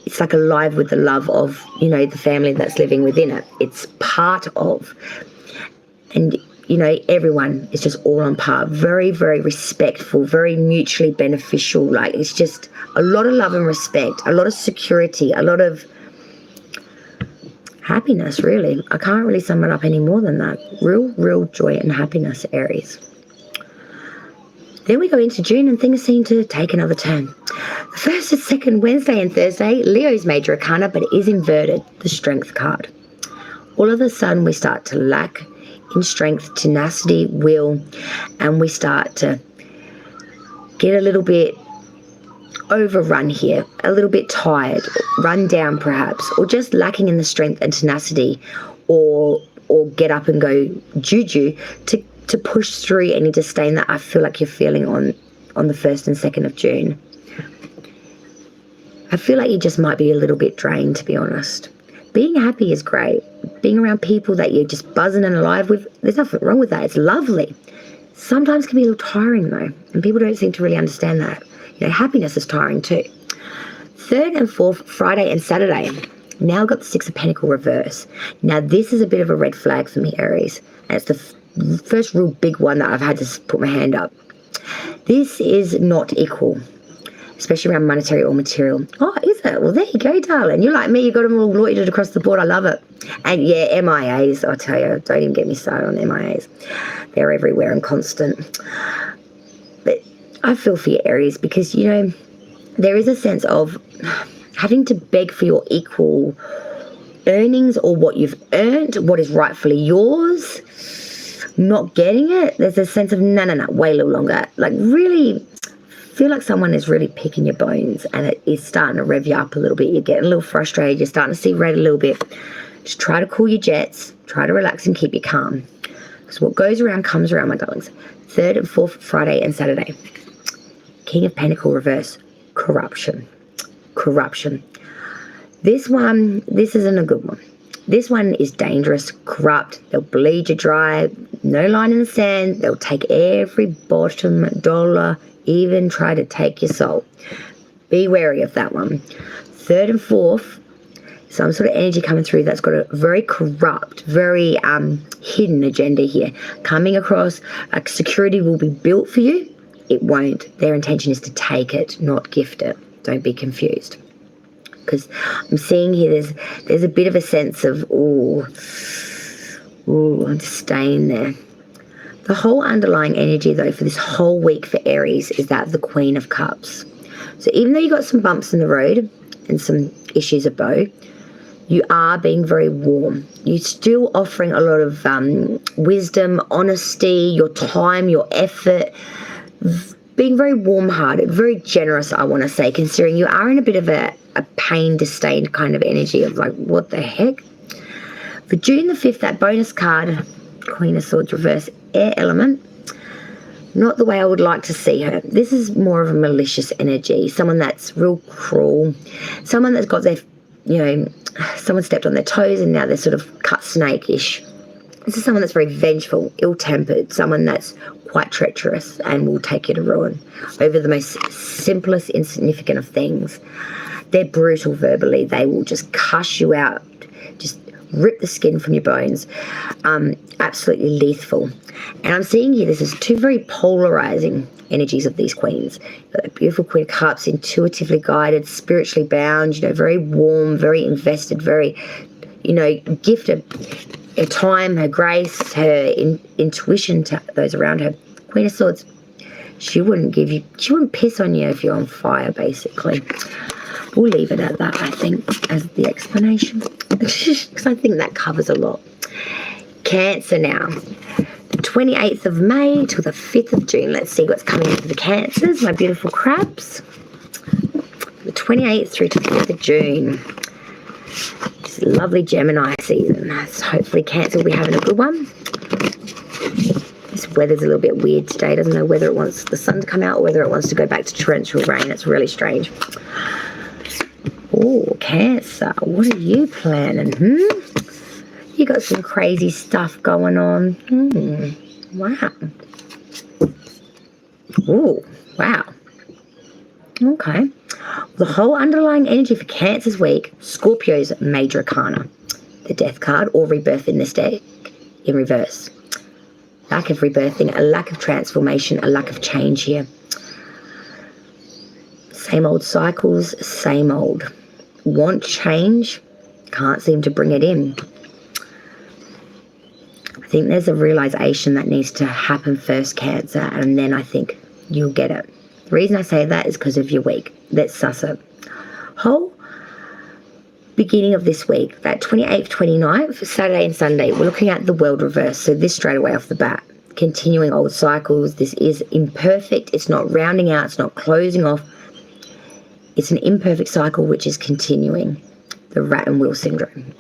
[SPEAKER 1] It's like alive with the love of, you know, the family that's living within it. It's part of. And, you know, everyone is just all on par. Very, very respectful, very mutually beneficial. Like, it's just a lot of love and respect, a lot of security, a lot of happiness, really. I can't really sum it up any more than that. Real joy and happiness, Aries. Then we go into June and things seem to take another turn. The first and second Wednesday and Thursday, Leo's major arcana, but it is inverted, the Strength card. All of a sudden we start to lack in strength, tenacity, will, and we start to get a little bit overrun here, a little bit tired, run down perhaps, or just lacking in the strength and tenacity, or get up and go juju to push through any disdain that I feel like you're feeling on the 1st and 2nd of June. I feel like you just might be a little bit drained, to be honest. Being happy is great. Being around people that you're just buzzing and alive with, there's nothing wrong with that. It's lovely. Sometimes it can be a little tiring though, and people don't seem to really understand that. You know, happiness is tiring too. 3rd and 4th, Friday and Saturday. Now I've got the 6 of Pentacles reverse. Now this is a bit of a red flag for me, Aries. And it's the first real big one that I've had to put my hand up. This is not equal, especially around monetary or material. Oh, is it? Well, there you go, darling. You're like me. You got them all loitered across the board. I love it. And yeah, MIAs, I tell you, don't even get me started on MIAs. They're everywhere and constant. But I feel for you, Aries, because, you know, there is a sense of having to beg for your equal earnings or what you've earned, what is rightfully yours, not getting it. There's a sense of, no, wait a little longer. Like, really feel like someone is really picking your bones and it is starting to rev you up a little bit. You're getting a little frustrated. You're starting to see red a little bit. Just try to cool your jets. Try to relax and keep you calm. Because what goes around comes around, my darlings. 3rd and 4th, Friday and Saturday. King of Pentacles reverse. Corruption. Corruption. This isn't a good one. This one is dangerous, corrupt. They'll bleed you dry. No line in the sand. They'll take every bottom dollar, even try to take your soul. Be wary of that one. 3rd and 4th, some sort of energy coming through that's got a very corrupt, very hidden agenda here. Coming across, like security will be built for you. It won't. Their intention is to take it, not gift it. Don't be confused. Because I'm seeing here there's a bit of a sense of, I'm just staying there. The whole underlying energy, though, for this whole week for Aries is that of the Queen of Cups. So even though you got some bumps in the road and some issues about, you are being very warm. You're still offering a lot of wisdom, honesty, your time, your effort, being very warm-hearted, very generous, I want to say, considering you are in a bit of a pain, disdain kind of energy of like, what the heck? For June the 5th, that bonus card, Queen of Swords reverse, air element, not the way I would like to see her. This is more of a malicious energy, someone that's real cruel, someone that's got their, someone stepped on their toes and now they're sort of cut snake-ish. This is someone that's very vengeful, ill-tempered, someone that's quite treacherous and will take you to ruin over the most simplest, insignificant of things. They're brutal verbally. They will just cuss you out, just rip the skin from your bones. Absolutely lethal. And I'm seeing here this is two very polarizing energies of these queens. The beautiful Queen of Cups, intuitively guided, spiritually bound, very warm, very invested, very, gifted. Her time, her grace, her intuition to those around her. Queen of Swords, she wouldn't piss on you if you're on fire, basically. We'll leave it at that, I think, as the explanation. Because I think that covers a lot. Cancer now. The 28th of May till the 5th of June. Let's see what's coming into the Cancers, my beautiful crabs. The 28th through to the 5th of June. It's a lovely Gemini season. So hopefully Cancer will be having a good one. This weather's a little bit weird today. It doesn't know whether it wants the sun to come out or whether it wants to go back to torrential rain. It's really strange. Oh, Cancer, what are you planning? You got some crazy stuff going on. Wow. Oh, wow. Okay. The whole underlying energy for Cancer's week, Scorpio's major arcana, the death card or rebirth in this deck in reverse. Lack of rebirthing, a lack of transformation, a lack of change here. Same old cycles, same old. Want change, can't seem to bring it in. I think there's a realization that needs to happen first, Cancer, and then I think you'll get it. The reason I say that is because of your week. Let's suss it. Whole beginning of this week, that 28th, 29th, Saturday and Sunday, we're looking at the world reverse. So this straight away off the bat. Continuing old cycles. This is imperfect. It's not rounding out. It's not closing off. It's an imperfect cycle which is continuing. The rat and wheel syndrome,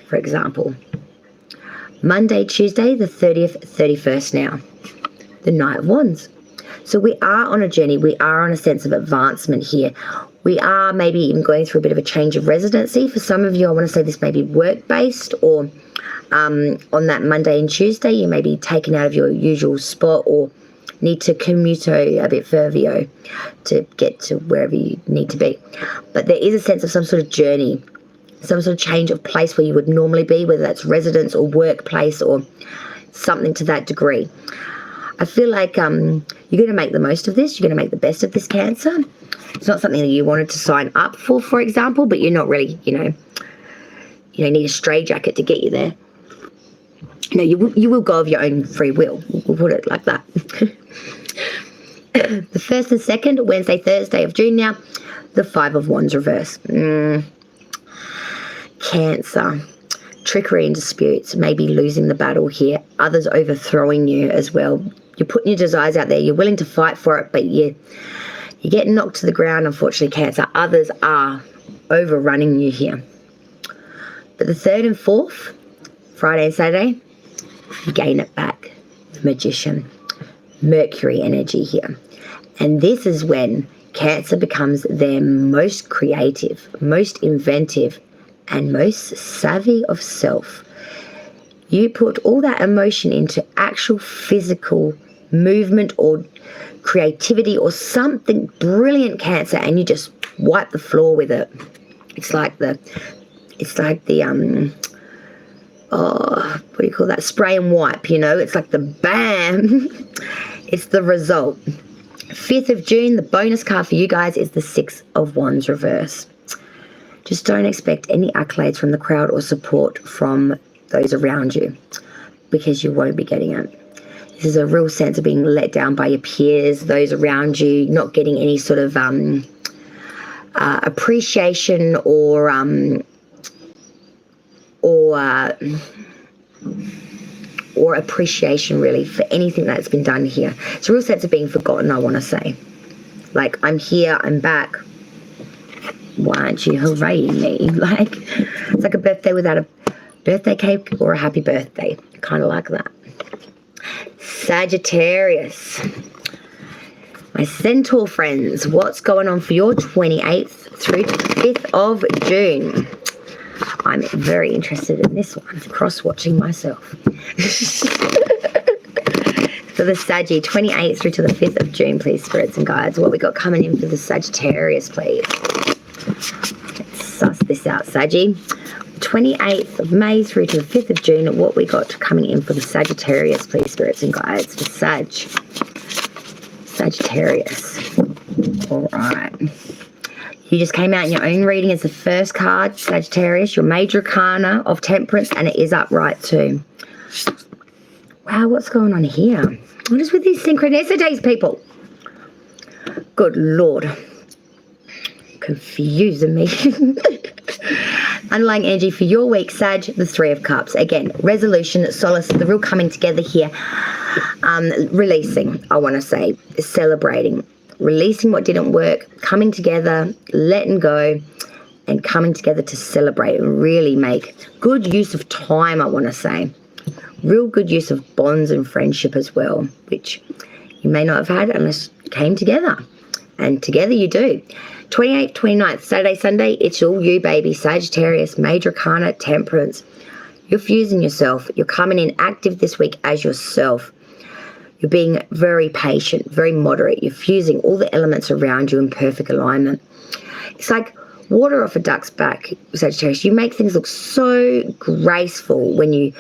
[SPEAKER 1] for example. Monday, Tuesday, the 30th, 31st now. The Knight of Wands. So we are on a journey. We are on a sense of advancement here. We are maybe even going through a bit of a change of residency. For some of you, I want to say this may be work-based, or on that Monday and Tuesday, you may be taken out of your usual spot or need to commute a bit further to get to wherever you need to be. But there is a sense of some sort of journey, some sort of change of place where you would normally be, whether that's residence or workplace or something to that degree. I feel like you're going to make the most of this. You're going to make the best of this, Cancer. It's not something that you wanted to sign up for example, but you're not really, need a straitjacket to get you there. You will go of your own free will. We'll put it like that. The 1st and 2nd, Wednesday, Thursday of June now, the 5 of Wands reverse. Cancer. Trickery and disputes, maybe losing the battle here. Others overthrowing you as well. You're putting your desires out there. You're willing to fight for it, but you You get knocked to the ground, unfortunately, Cancer. Others are overrunning you here. But the 3rd and 4th, Friday and Saturday, you gain it back. The Magician. Mercury energy here. And this is when Cancer becomes their most creative, most inventive, and most savvy of self. You put all that emotion into actual physical movement or creativity or something brilliant, Cancer, and you just wipe the floor with it. It's like the what do you call that? Spray and wipe, you know? It's like the bam. It's the result. 5th of June, the bonus card for you guys is the 6 of Wands reverse. Just don't expect any accolades from the crowd or support from those around you, because you won't be getting it. This is a real sense of being let down by your peers, those around you, not getting any sort of appreciation or appreciation really for anything that's been done here. It's a real sense of being forgotten, I want to say. Like, I'm here, I'm back. Why aren't you hooraying me? Like, it's like a birthday without a birthday cake or a happy birthday. Kind of like that. Sagittarius. My centaur friends, what's going on for your 28th through to the 5th of June? I'm very interested in this one, cross-watching myself. For the Saggy, 28th through to the 5th of June, please, spirits and guides. What we got coming in for the Sagittarius, please. Let's suss this out, Saggy. 28th of May through to the 5th of June, what we got coming in for the Sagittarius, please, spirits and guides. For Sagittarius. All right. You just came out in your own reading as the first card, Sagittarius, your major arcana of Temperance, and it is upright too. Wow, what's going on here? What is with these synchronicities, people? Good Lord. Confusing me. Underlying energy for your week, Sag, the 3 of Cups. Again, resolution, solace, the real coming together here. Releasing, I want to say, celebrating. Releasing what didn't work, coming together, letting go, and coming together to celebrate and really make good use of time, I want to say. Real good use of bonds and friendship as well, which you may not have had unless you came together. And together you do. 28th, 29th, Saturday, Sunday, it's all you, baby. Sagittarius, major arcana, Temperance. You're fusing yourself. You're coming in active this week as yourself. You're being very patient, very moderate. You're fusing all the elements around you in perfect alignment. It's like water off a duck's back, Sagittarius. You make things look so graceful when you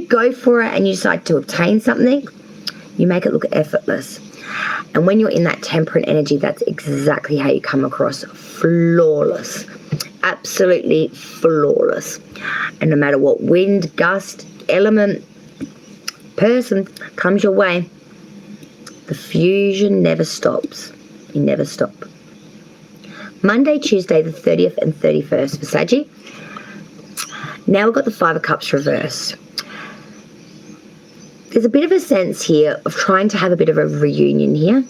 [SPEAKER 1] go for it and you decide to obtain something. You make it look effortless. And when you're in that temperate energy, that's exactly how you come across. Flawless. Absolutely flawless. And no matter what wind, gust, element, person comes your way, the fusion never stops. You never stop. Monday, Tuesday, the 30th and 31st for Saggy. Now we've got the 5 of Cups reversed. There's a bit of a sense here of trying to have a bit of a reunion here,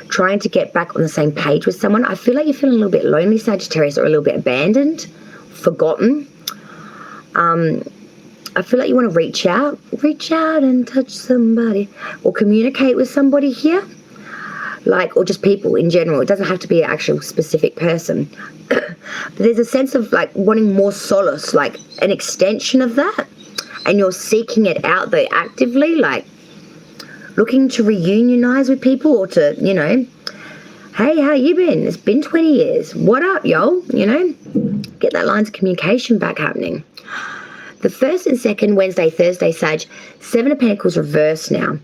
[SPEAKER 1] trying to get back on the same page with someone. I feel like you're feeling a little bit lonely, Sagittarius, or a little bit abandoned, forgotten. I feel like you want to reach out and touch somebody or communicate with somebody here, like, or just people in general. It doesn't have to be an actual specific person. But there's a sense of like wanting more solace, like an extension of that. And you're seeking it out though actively, like looking to reunionize with people or to, you know, hey, how you been? It's been 20 years. What up, yo? You know, get that lines of communication back happening. The 1st and 2nd, Wednesday, Thursday, Sag, 7 of Pentacles reversed now.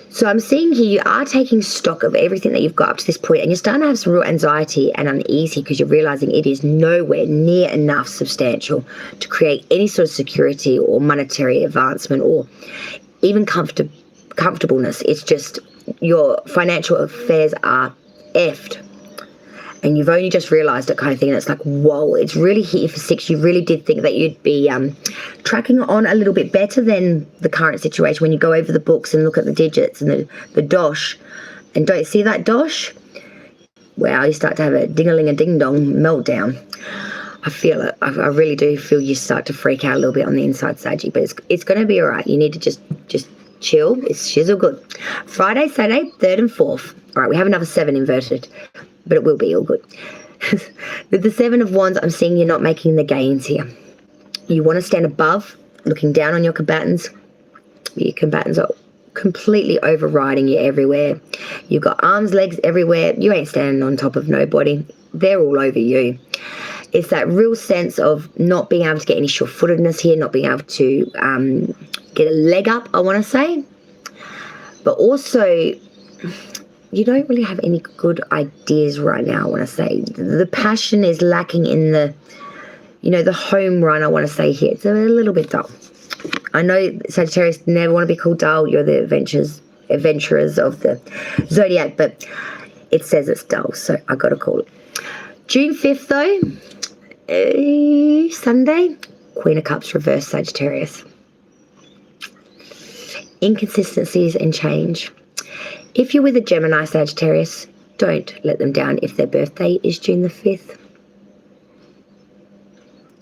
[SPEAKER 1] So I'm seeing here you are taking stock of everything that you've got up to this point, and you're starting to have some real anxiety and uneasy because you're realizing it is nowhere near enough substantial to create any sort of security or monetary advancement or even comfortableness. It's just your financial affairs are effed. And you've only just realised it kind of thing, and it's like, whoa, it's really hit you for 6. You really did think that you'd be tracking on a little bit better than the current situation when you go over the books and look at the digits and the dosh. And don't see that dosh? wow, you start to have a ding-a-ling-a-ding-dong meltdown. I feel it. I really do feel you start to freak out a little bit on the inside, Saggy, but it's going to be all right. You need to just chill. It's shizzle good. Friday, Saturday, 3rd and 4th. All right, we have another 7 inverted, but it will be all good. With the 7 of Wands, I'm seeing you're not making the gains here. You want to stand above, looking down on your combatants. Your combatants are completely overriding you everywhere. You've got arms, legs everywhere. You ain't standing on top of nobody. They're all over you. It's that real sense of not being able to get any sure-footedness here, not being able to get a leg up, I want to say. But also, you don't really have any good ideas right now, I want to say. The passion is lacking in the, the home run, I want to say here. It's a little bit dull. I know Sagittarius never want to be called dull. You're the adventurers of the zodiac, but it says it's dull, so I got to call it. June 5th, though, Sunday, Queen of Cups reverse Sagittarius. Inconsistencies and change. If you're with a Gemini Sagittarius, don't let them down if their birthday is June the 5th.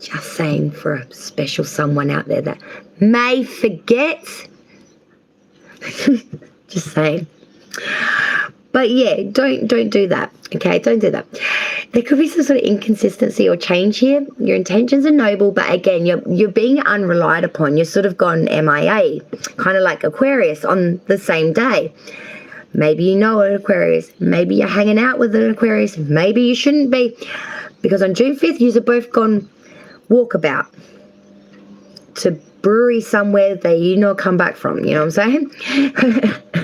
[SPEAKER 1] Just saying, for a special someone out there that may forget. Just saying. But yeah, don't do that. Okay, don't do that. There could be some sort of inconsistency or change here. Your intentions are noble, but again, you're being unrelied upon. You're sort of gone MIA, kind of like Aquarius on the same day. Maybe you know an Aquarius. Maybe you're hanging out with an Aquarius. Maybe you shouldn't be. Because on June 5th, you've both gone walkabout to brewery somewhere that you not come back from. You know what I'm saying?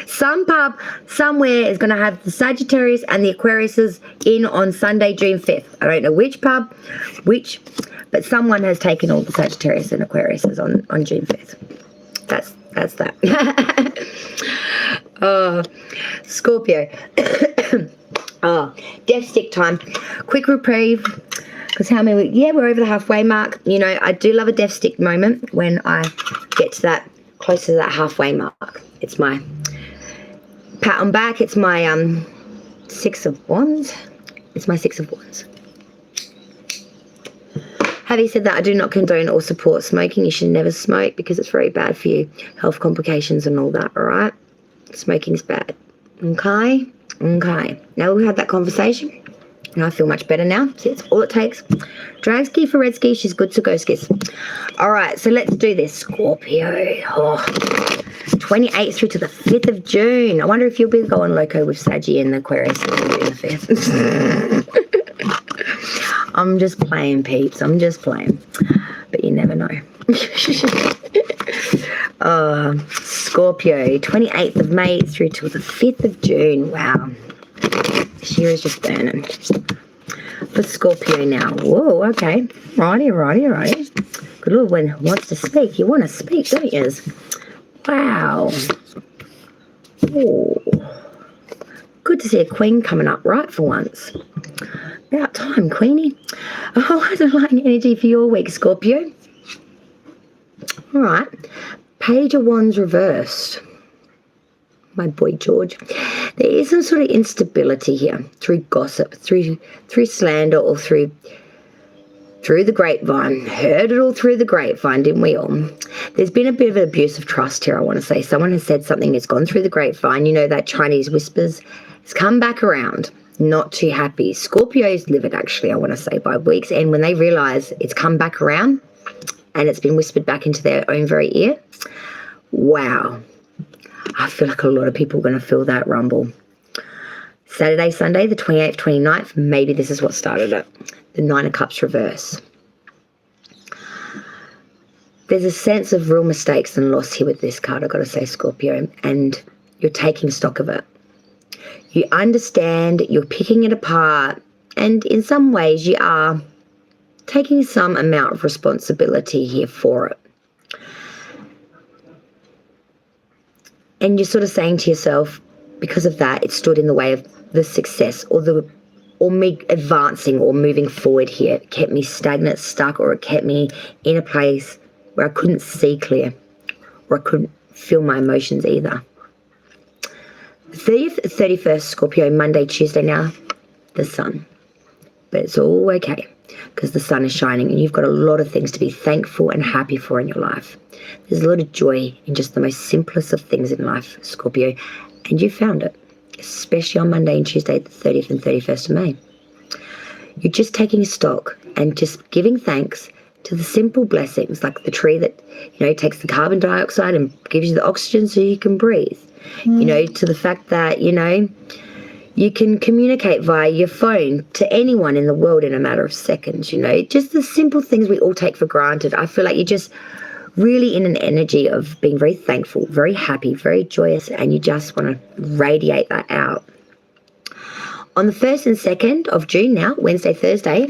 [SPEAKER 1] Some pub somewhere is going to have the Sagittarius and the Aquariuses in on Sunday, June 5th. I don't know which pub, but someone has taken all the Sagittarius and Aquariuses on June 5th. That's that. Scorpio. Death stick time. Quick reprieve. Because we're over the halfway mark. I do love a death stick moment when I get to that, close to that halfway mark. It's my pat on back. It's my 6 of Wands. It's my 6 of Wands. Having said that, I do not condone or support smoking. You should never smoke because it's very bad for you. Health complications and all that, all right? Smoking's bad. Okay? Okay. Now we've had that conversation. And I feel much better now. See, it's all it takes. Drag ski for red ski. She's good to go skis. All right, so let's do this. Scorpio. 28th through to the 5th of June. I wonder if you'll be going loco with Saggy and the Aquarius on June the 5th. I'm just playing, peeps. I'm just playing. But you never know. Scorpio. 28th of May through to the 5th of June. Wow. This year is just burning. For Scorpio now. Whoa, okay. Righty. Good Lord, when he wants to speak, you want to speak, don't you? Wow. Ooh. Good to see a queen coming up right for once. About time, Queenie. Oh, underlying energy for your week, Scorpio. All right. Page of Wands reversed. My boy George. There is some sort of instability here through gossip, through slander, or through the grapevine. Heard it all through the grapevine, didn't we all? There's been a bit of an abuse of trust here, I want to say. Someone has said something that's gone through the grapevine. That Chinese whispers. It's come back around. Not too happy. Scorpios live it, actually, I want to say, by week's end when they realise it's come back around and it's been whispered back into their own very ear. Wow. I feel like a lot of people are going to feel that rumble. Saturday, Sunday, the 28th, 29th, maybe this is what started it. The 9 of Cups reverse. There's a sense of real mistakes and loss here with this card, I've got to say, Scorpio, and you're taking stock of it. You understand, you're picking it apart, and in some ways you are taking some amount of responsibility here for it. And you're sort of saying to yourself, because of that, it stood in the way of the success or me advancing or moving forward here. It kept me stagnant, stuck, or it kept me in a place where I couldn't see clear or I couldn't feel my emotions either. The 30th, 31st, Scorpio, Monday, Tuesday now, the sun. But it's all okay because the sun is shining and you've got a lot of things to be thankful and happy for in your life. There's a lot of joy in just the most simplest of things in life, Scorpio, and you found it, especially on Monday and Tuesday, the 30th and 31st of May. You're just taking stock and just giving thanks to the simple blessings, like the tree that, takes the carbon dioxide and gives you the oxygen so you can breathe. To the fact that, you can communicate via your phone to anyone in the world in a matter of seconds, just the simple things we all take for granted. I feel like you're just really in an energy of being very thankful, very happy, very joyous, and you just want to radiate that out. On the 1st and 2nd of June now, Wednesday, Thursday,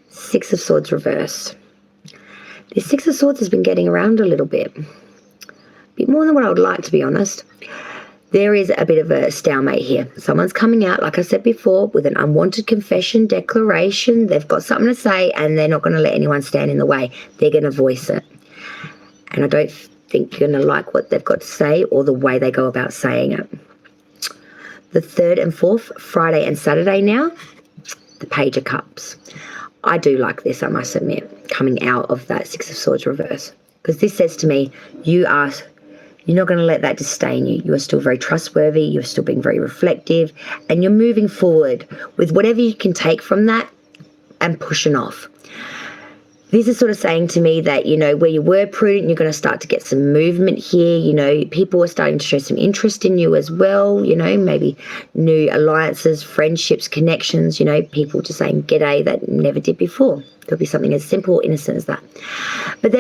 [SPEAKER 1] Six of Swords reversed. The Six of Swords has been getting around a little bit more than what I would like, to be honest. There is a bit of a stalemate here. Someone's coming out, like I said before, with an unwanted confession, declaration. They've got something to say and they're not going to let anyone stand in the way. They're going to voice it. And I don't think you're going to like what they've got to say or the way they go about saying it. The 3rd and 4th, Friday and Saturday now, the Page of Cups. I do like this, I must admit, coming out of that Six of Swords reverse. Because this says to me, you're not going to let that disdain you. You are still very trustworthy. You're still being very reflective. And you're moving forward with whatever you can take from that and pushing off. This is sort of saying to me that, where you were prudent, you're going to start to get some movement here. People are starting to show some interest in you as well. Maybe new alliances, friendships, connections, people just saying g'day that never did before. Could be something as simple or innocent as that. But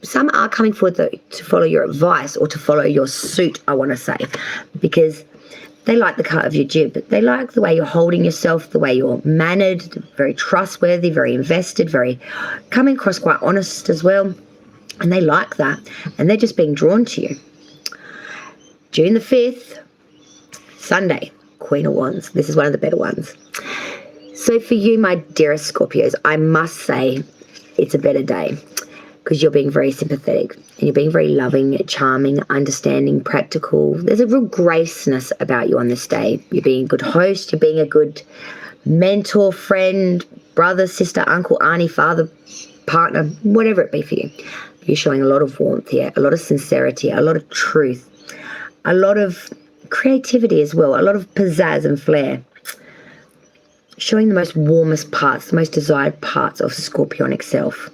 [SPEAKER 1] some are coming forward to follow your advice or to follow your suit, I want to say, because they like the cut of your jib. They like the way you're holding yourself, the way you're mannered, very trustworthy, very invested, very coming across quite honest as well. And they like that. And they're just being drawn to you. June the 5th, Sunday, Queen of Wands. This is one of the better ones. So for you, my dearest Scorpios, I must say it's a better day because you're being very sympathetic and you're being very loving, charming, understanding, practical. There's a real graceness about you on this day. You're being a good host. You're being a good mentor, friend, brother, sister, uncle, auntie, father, partner, whatever it be for you. You're showing a lot of warmth here, a lot of sincerity, a lot of truth, a lot of creativity as well, a lot of pizzazz and flair. Showing the most warmest parts, the most desired parts of Scorpionic self.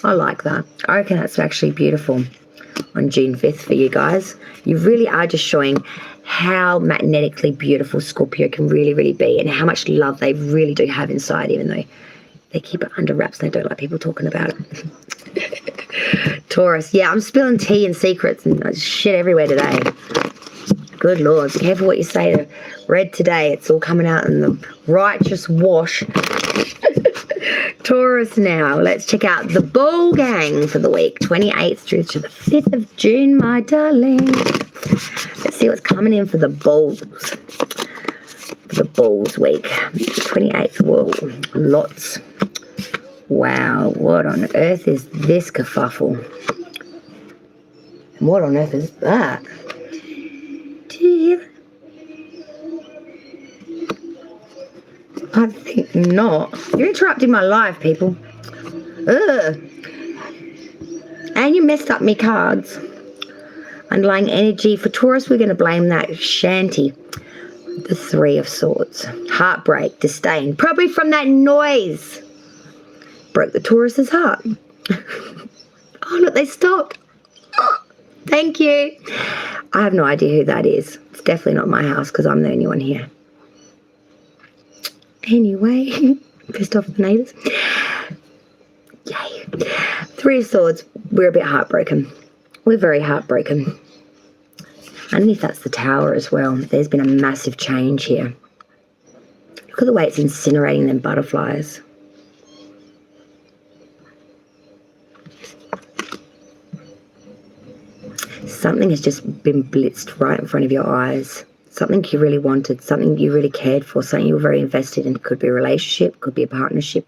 [SPEAKER 1] I like that. I reckon that's actually beautiful on June 5th for you guys. You really are just showing how magnetically beautiful Scorpio can really, really be and how much love they really do have inside, even though they keep it under wraps and they don't like people talking about it. Taurus. Yeah, I'm spilling tea and secrets and shit everywhere today. Good Lord, be careful what you say to Red today. It's all coming out in the righteous wash. Taurus now. Let's check out the Bull Gang for the week. 28th through to the 5th of June, my darling. Let's see what's coming in for the Bulls. For the Bulls week. 28th, whoa, lots. Wow, what on earth is this kerfuffle? And what on earth is that? I think not. You're interrupting my life, people. Ugh. And you messed up me cards. Underlying energy for Taurus, we're going to blame that shanty. The Three of Swords. Heartbreak, disdain. Probably from that noise. Broke the Taurus's heart. Oh, look, they stopped. Oh, thank you. I have no idea who that is. It's definitely not my house because I'm the only one here. Anyway, pissed off the neighbours. Yay. Three of Swords, we're a bit heartbroken. We're very heartbroken. Underneath that's the Tower as well. There's been a massive change here. Look at the way it's incinerating them butterflies. Something has just been blitzed right in front of your eyes. Something you really wanted, something you really cared for, something you were very invested in. Could be a relationship, could be a partnership.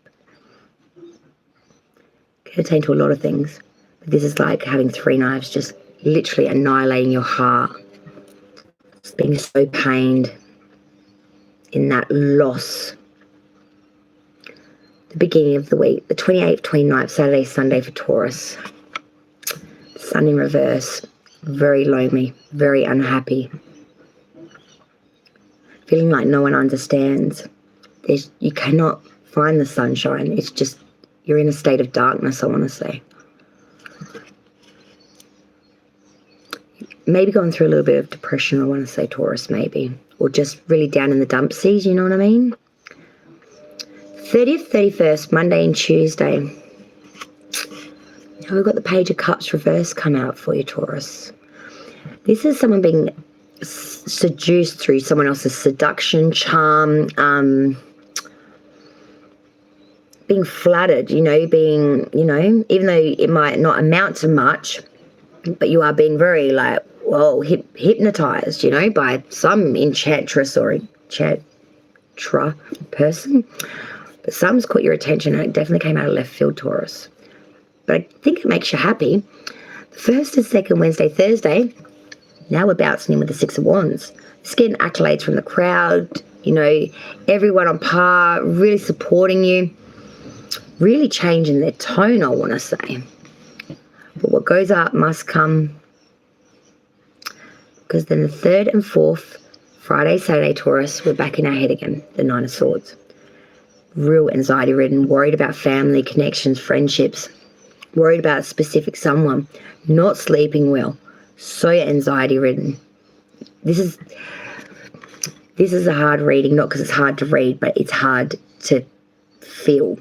[SPEAKER 1] Could attain to a lot of things. But this is like having three knives just literally annihilating your heart. being so pained in that loss. The beginning of the week, the 28th, 29th, Saturday, Sunday for Taurus. Sun in reverse, very lonely, very unhappy. Feeling like no one understands. You cannot find the sunshine. It's just, you're in a state of darkness, I want to say. Maybe going through a little bit of depression, I want to say, Taurus, maybe. Or just really down in the dumpsies, you know what I mean? 30th, 31st, Monday and Tuesday. Now we've got the Page of Cups reverse come out for you, Taurus. This is someone being seduced through someone else's seduction, charm, being flattered, you know, even though it might not amount to much, but you are being very, like, well, hypnotized, you know, by some enchantress or enchantra person. But some's caught your attention, and it definitely came out of left field, Taurus. But I think it makes you happy. The first and second Wednesday, Thursday, now we're bouncing in with the Six of Wands. Just getting accolades from the crowd, you know, everyone on par, really supporting you, really changing their tone, I want to say. But what goes up must come, because then the 3rd and 4th, Friday, Saturday, Taurus, we're back in our head again, the Nine of Swords. Real anxiety-ridden, worried about family, connections, friendships, worried about a specific someone, not sleeping well, so anxiety-ridden. This is a hard reading, not because it's hard to read, but it's hard to feel.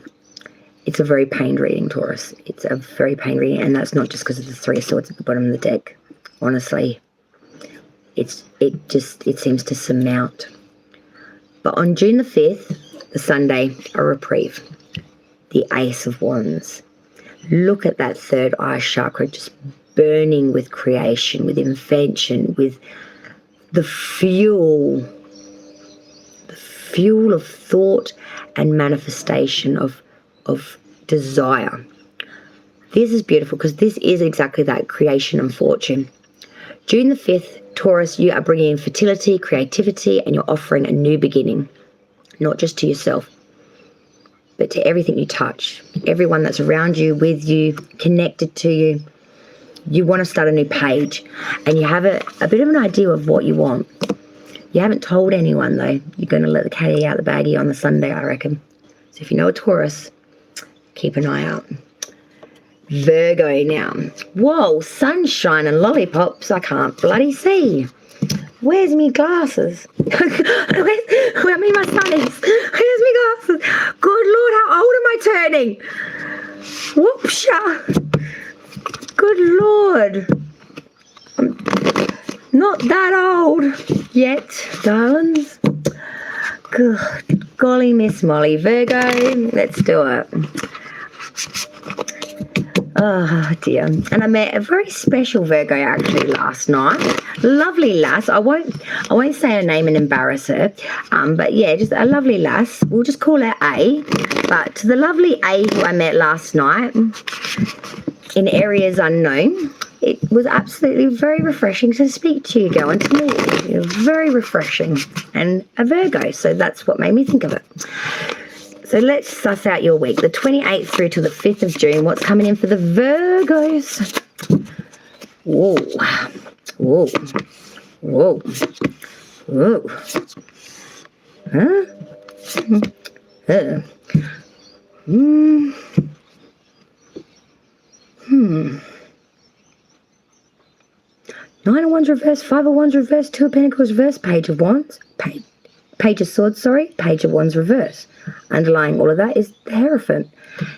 [SPEAKER 1] It's a very pained reading, Taurus. It's a very pained reading, and that's not just because of the Three of Swords at the bottom of the deck. Honestly, it seems to surmount. But on June the 5th, the Sunday, a reprieve. The Ace of Wands. Look at that third eye chakra just burning with creation, with invention, with the fuel of thought and manifestation of desire. This is beautiful because this is exactly that, creation and fortune. June the 5th, Taurus, you are bringing in fertility, creativity, and you're offering a new beginning. Not just to yourself, but to everything you touch, everyone that's around you, with you, connected to you. You want to start a new page, and you have a bit of an idea of what you want. You haven't told anyone, though. You're going to let the cat out the baggie on the Sunday, I reckon. So if you know a Taurus, keep an eye out. Virgo now. Whoa, sunshine and lollipops. I can't bloody see. Where's me glasses? Where me my sunnies? Where's me glasses? Good Lord, how old am I turning? Whoopsha. Good Lord. I'm not that old yet, darlings. Good golly, Miss Molly. Virgo, let's do it. Oh dear. And I met a very special Virgo actually last night. Lovely lass. I won't say her name and embarrass her. But yeah, just a lovely lass. We'll just call her A. But to the lovely A who I met last night in areas unknown, it was absolutely very refreshing to speak to you, girl, and to meet you. It was very refreshing. And a Virgo, so that's what made me think of it. So let's suss out your week. The 28th through to the 5th of June. What's coming in for the Virgos? Whoa. Whoa. Whoa. Whoa. Huh? Nine of Wands reverse, Five of Wands reverse, Two of Pentacles reverse, Page of Wands, Page of Swords, sorry, Page of Wands reverse. Underlying all of that is the Hierophant.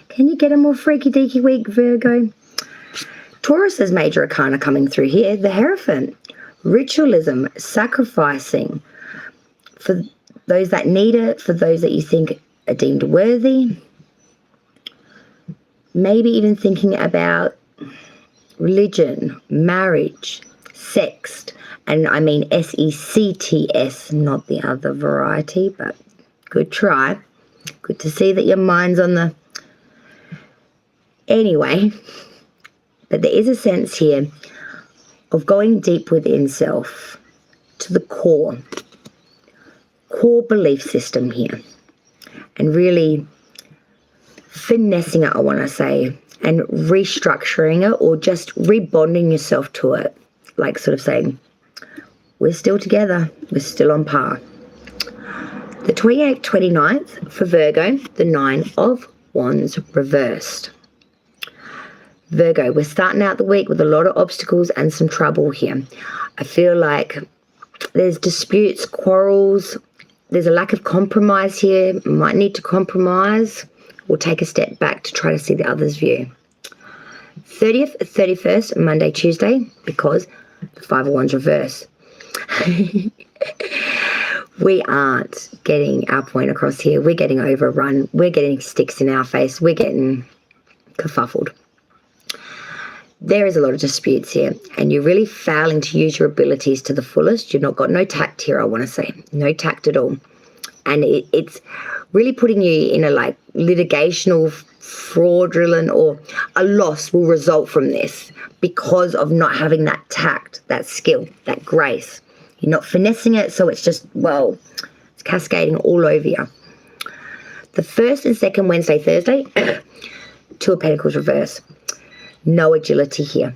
[SPEAKER 1] Can you get a more freaky deaky week, Virgo? Taurus's major arcana coming through here, the Hierophant. Ritualism, sacrificing for those that need it, for those that you think are deemed worthy. Maybe even thinking about religion, marriage, sext, and I mean SECTS, not the other variety, but good try. Good to see that your mind's on the... Anyway, but there is a sense here of going deep within self to the core belief system here, and really finessing it, I want to say, and restructuring it, or just rebonding yourself to it, like sort of saying, we're still together, we're still on par. The 28th, 29th for Virgo, the 9 of Wands reversed. Virgo, we're starting out the week with a lot of obstacles and some trouble here. I feel like there's disputes, quarrels, there's a lack of compromise here. Might need to compromise or take a step back to try to see the other's view. 30th, 31st, Monday, Tuesday, because the 5 of Wands reverse. We aren't getting our point across here. We're getting overrun. We're getting sticks in our face. We're getting kerfuffled. There is a lot of disputes here, and you're really failing to use your abilities to the fullest. You've not got no tact here, I want to say. No tact at all. And it's really putting you in a like litigational, fraudulent, or a loss will result from this because of not having that tact, that skill, that grace. You're not finessing it, so it's just, well, it's cascading all over you. The first and second Wednesday, Thursday, 2 of Pentacles reverse. No agility here.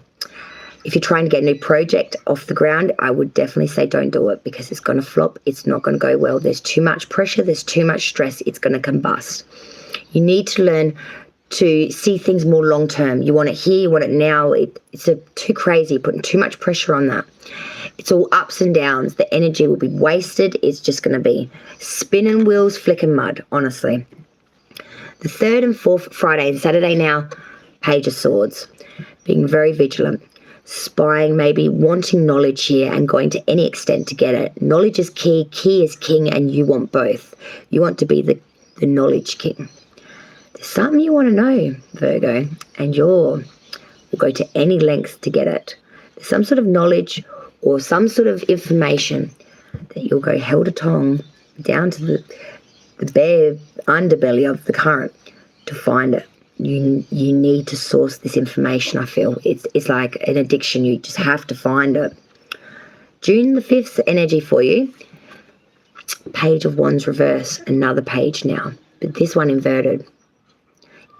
[SPEAKER 1] If you're trying to get a new project off the ground, I would definitely say don't do it, because it's going to flop. It's not going to go well. There's too much pressure. There's too much stress. It's going to combust. You need to learn to see things more long term. You want it here. You want it now. It's too crazy. Putting too much pressure on that. It's all ups and downs. The energy will be wasted. It's just going to be spinning wheels, flicking mud, honestly. The 3rd and 4th, Friday and Saturday now, Page of Swords. Being very vigilant. Spying, maybe wanting knowledge here and going to any extent to get it. Knowledge is key. Key is king, and you want both. You want to be the knowledge king. There's something you want to know, Virgo, and you'll go to any lengths to get it. There's some sort of knowledge or some sort of information that you'll go hell to tongue down to the bare underbelly of the current to find it. You need to source this information, I feel. It's like an addiction. You just have to find it. June the 5th energy for you. Page of Wands reverse. Another page now, but this one inverted.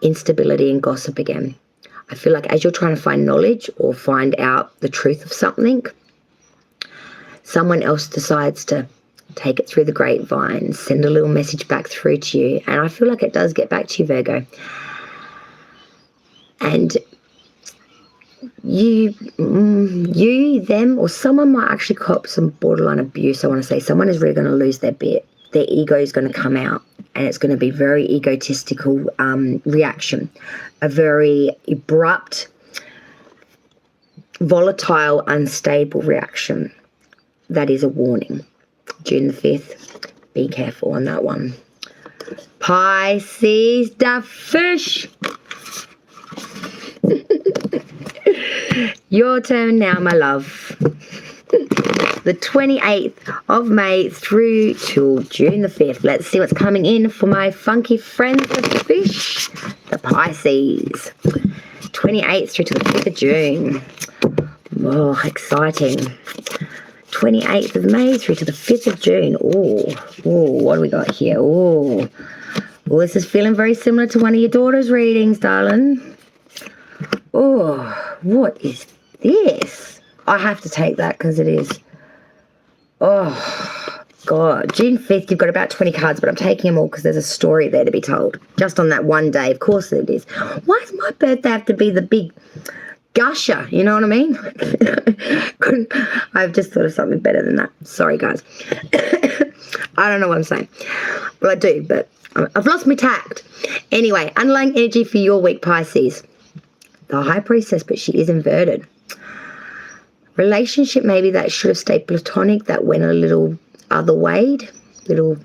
[SPEAKER 1] Instability and gossip again. I feel like as you're trying to find knowledge or find out the truth of something, someone else decides to take it through the grapevine, send a little message back through to you. And I feel like it does get back to you, Virgo. And you, them, or someone might actually cop some borderline abuse, I want to say. Someone is really going to lose their bit. Their ego is going to come out, and it's going to be very egotistical reaction. A very abrupt, volatile, unstable reaction. That is a warning. June the 5th, be careful on that one. Pisces, the fish. Your turn now, my love. The 28th of May through to June the 5th. Let's see what's coming in for my funky friends, the fish, the Pisces. 28th through to the 5th of June. Oh, exciting. 28th of May through to the 5th of June. Oh, what do we got here? Oh, this is feeling very similar to one of your daughter's readings, darling. Oh, what is this? I have to take that because it is. Oh, God. June 5th, you've got about 20 cards, but I'm taking them all because there's a story there to be told. Just on that one day. Of course it is. Why does my birthday have to be the big gusher? You know what I mean? I've just thought of something better than that. Sorry, guys. I don't know what I'm saying. Well, I do, but I've lost my tact. Anyway, underlying energy for your week, Pisces. The High Priestess, but she is inverted. Relationship maybe that should have stayed platonic, that went a little other way, little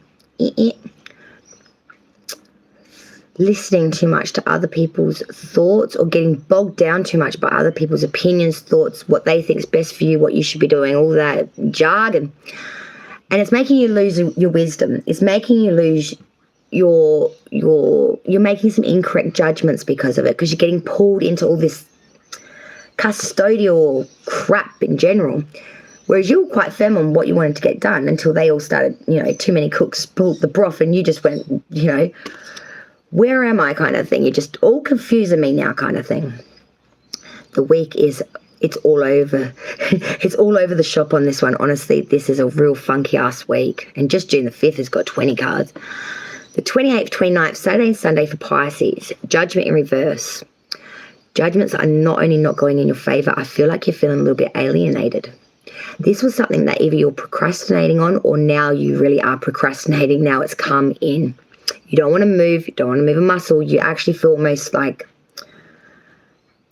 [SPEAKER 1] listening too much to other people's thoughts, or getting bogged down too much by other people's opinions, thoughts, what they think is best for you, what you should be doing, all that jargon. And it's making you lose your wisdom. It's making you lose you're making some incorrect judgments because of it, because you're getting pulled into all this custodial crap in general, Whereas you were quite firm on what you wanted to get done until they all started, too many cooks pulled the broth and you just went, where am I kind of thing. You're just all confusing me now kind of thing. The week it's all over. It's all over the shop on this one. Honestly, this is a real funky ass week. And just June the 5th has got 20 cards. The 28th, 29th, Saturday and Sunday for Pisces. Judgment in reverse. Judgments are not only not going in your favor, I feel like you're feeling a little bit alienated. This was something that either you're procrastinating on or now you really are procrastinating. Now it's come in. You don't want to move. You don't want to move a muscle. You actually feel almost like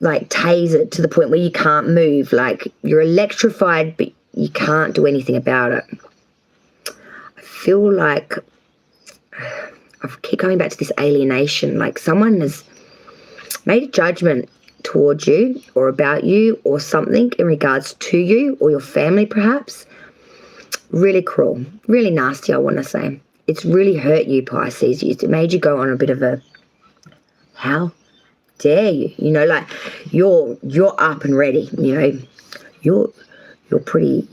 [SPEAKER 1] tasered to the point where you can't move. Like you're electrified, but you can't do anything about it. I feel like I keep going back to this alienation. Like someone has made a judgment towards you or about you or something in regards to you or your family perhaps. Really cruel, really nasty, I want to say. It's really hurt you, Pisces. It made you go on a bit of a, how dare you? Like you're up and ready, You're pretty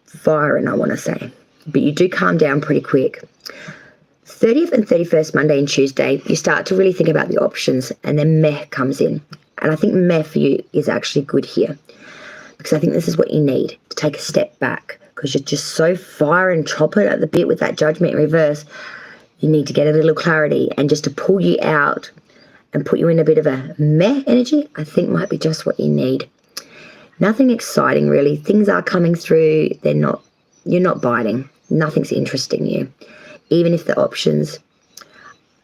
[SPEAKER 1] firing, I want to say. But you do calm down pretty quick. 30th and 31st, Monday and Tuesday, you start to really think about the options and then meh comes in. And I think meh for you is actually good here because I think this is what you need to take a step back because you're just so fire and chopper at the bit with that judgment in reverse. You need to get a little clarity and just to pull you out and put you in a bit of a meh energy, I think might be just what you need. Nothing exciting really. Things are coming through. You're not biting. Nothing's interesting you. Even if the options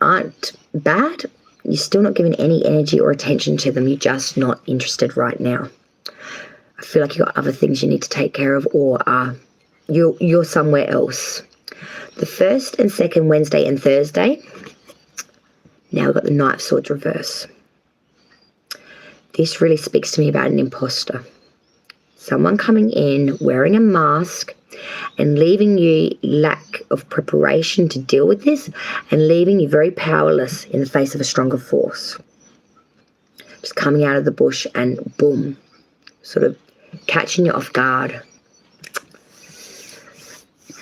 [SPEAKER 1] aren't bad, you're still not giving any energy or attention to them. You're just not interested right now. I feel like you've got other things you need to take care of or you're somewhere else. The 1st and 2nd, Wednesday and Thursday. Now we've got the Knight of Swords reverse. This really speaks to me about an imposter. Someone coming in, wearing a mask, and leaving you lack of preparation to deal with this and leaving you very powerless in the face of a stronger force. Just coming out of the bush and boom, sort of catching you off guard.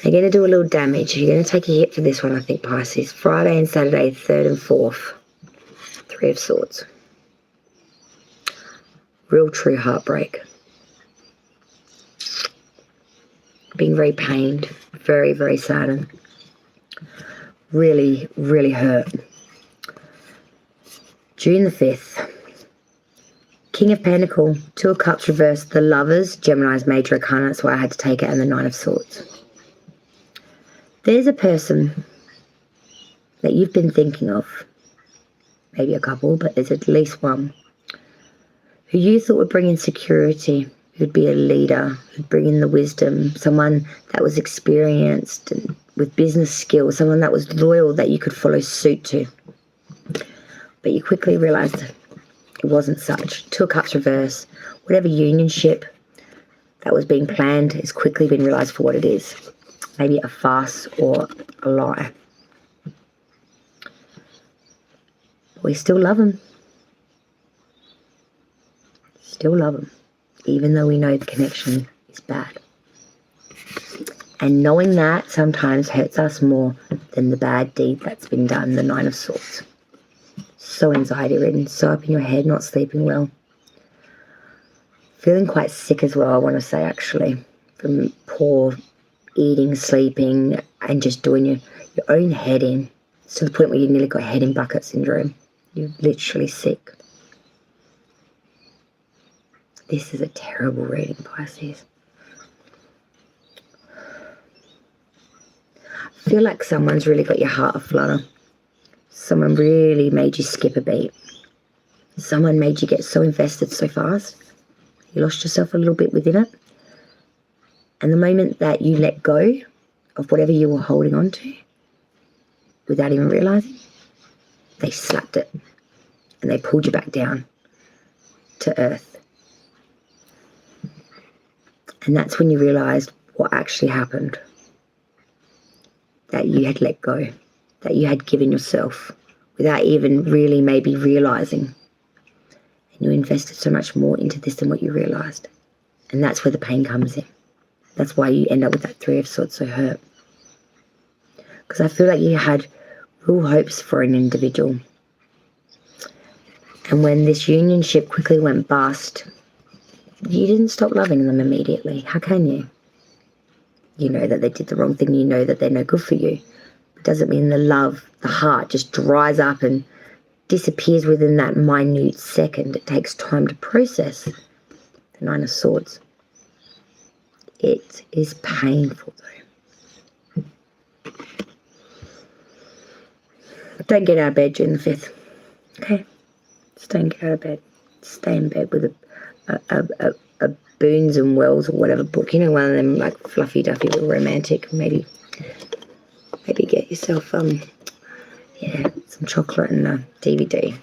[SPEAKER 1] You're going to do a little damage. You're going to take a hit for this one, I think, Pisces. Friday and Saturday, 3rd and 4th. 3 of Swords. Real true heartbreak. Being very pained, very, very saddened. Really, really hurt. June the 5th. King of Pentacles, 2 of Cups reversed, the Lovers, Gemini's major arcana, that's why I had to take it, and the 9 of Swords. There's a person that you've been thinking of, maybe a couple, but there's at least one, who you thought would bring in security, who'd be a leader, who'd bring in the wisdom, someone that was experienced and with business skills, someone that was loyal that you could follow suit to. But you quickly realised it wasn't such. 2 of Cups reverse. Whatever unionship that was being planned has quickly been realised for what it is. Maybe a farce or a lie. We still love him. Still love him. Even though we know the connection is bad. And knowing that sometimes hurts us more than the bad deed that's been done, the 9 of Swords. So anxiety-ridden, so up in your head, not sleeping well. Feeling quite sick as well, I want to say, actually, from poor eating, sleeping, and just doing your own head in. It's to the point where you nearly got head in bucket syndrome. You're literally sick. This is a terrible reading, Pisces. I feel like someone's really got your heart aflutter. Someone really made you skip a beat. Someone made you get so invested so fast. You lost yourself a little bit within it. And the moment that you let go of whatever you were holding on to, without even realising, they slapped it. And they pulled you back down to earth. And that's when you realised what actually happened. That you had let go. That you had given yourself without even really maybe realising. And you invested so much more into this than what you realised. And that's where the pain comes in. That's why you end up with that Three of Swords so hurt. Because I feel like you had real hopes for an individual. And when this unionship quickly went bust, you didn't stop loving them immediately. How can you? You know that they did the wrong thing. You know that they're no good for you. It doesn't mean the love, the heart just dries up and disappears within that minute second. It takes time to process. The Nine of Swords. It is painful though. Don't get out of bed during the 5th. Okay? Just don't get out of bed. Stay in bed with a Boons and Wells or whatever book. You know, one of them like fluffy duffy or romantic. Maybe get yourself some chocolate and a DVD.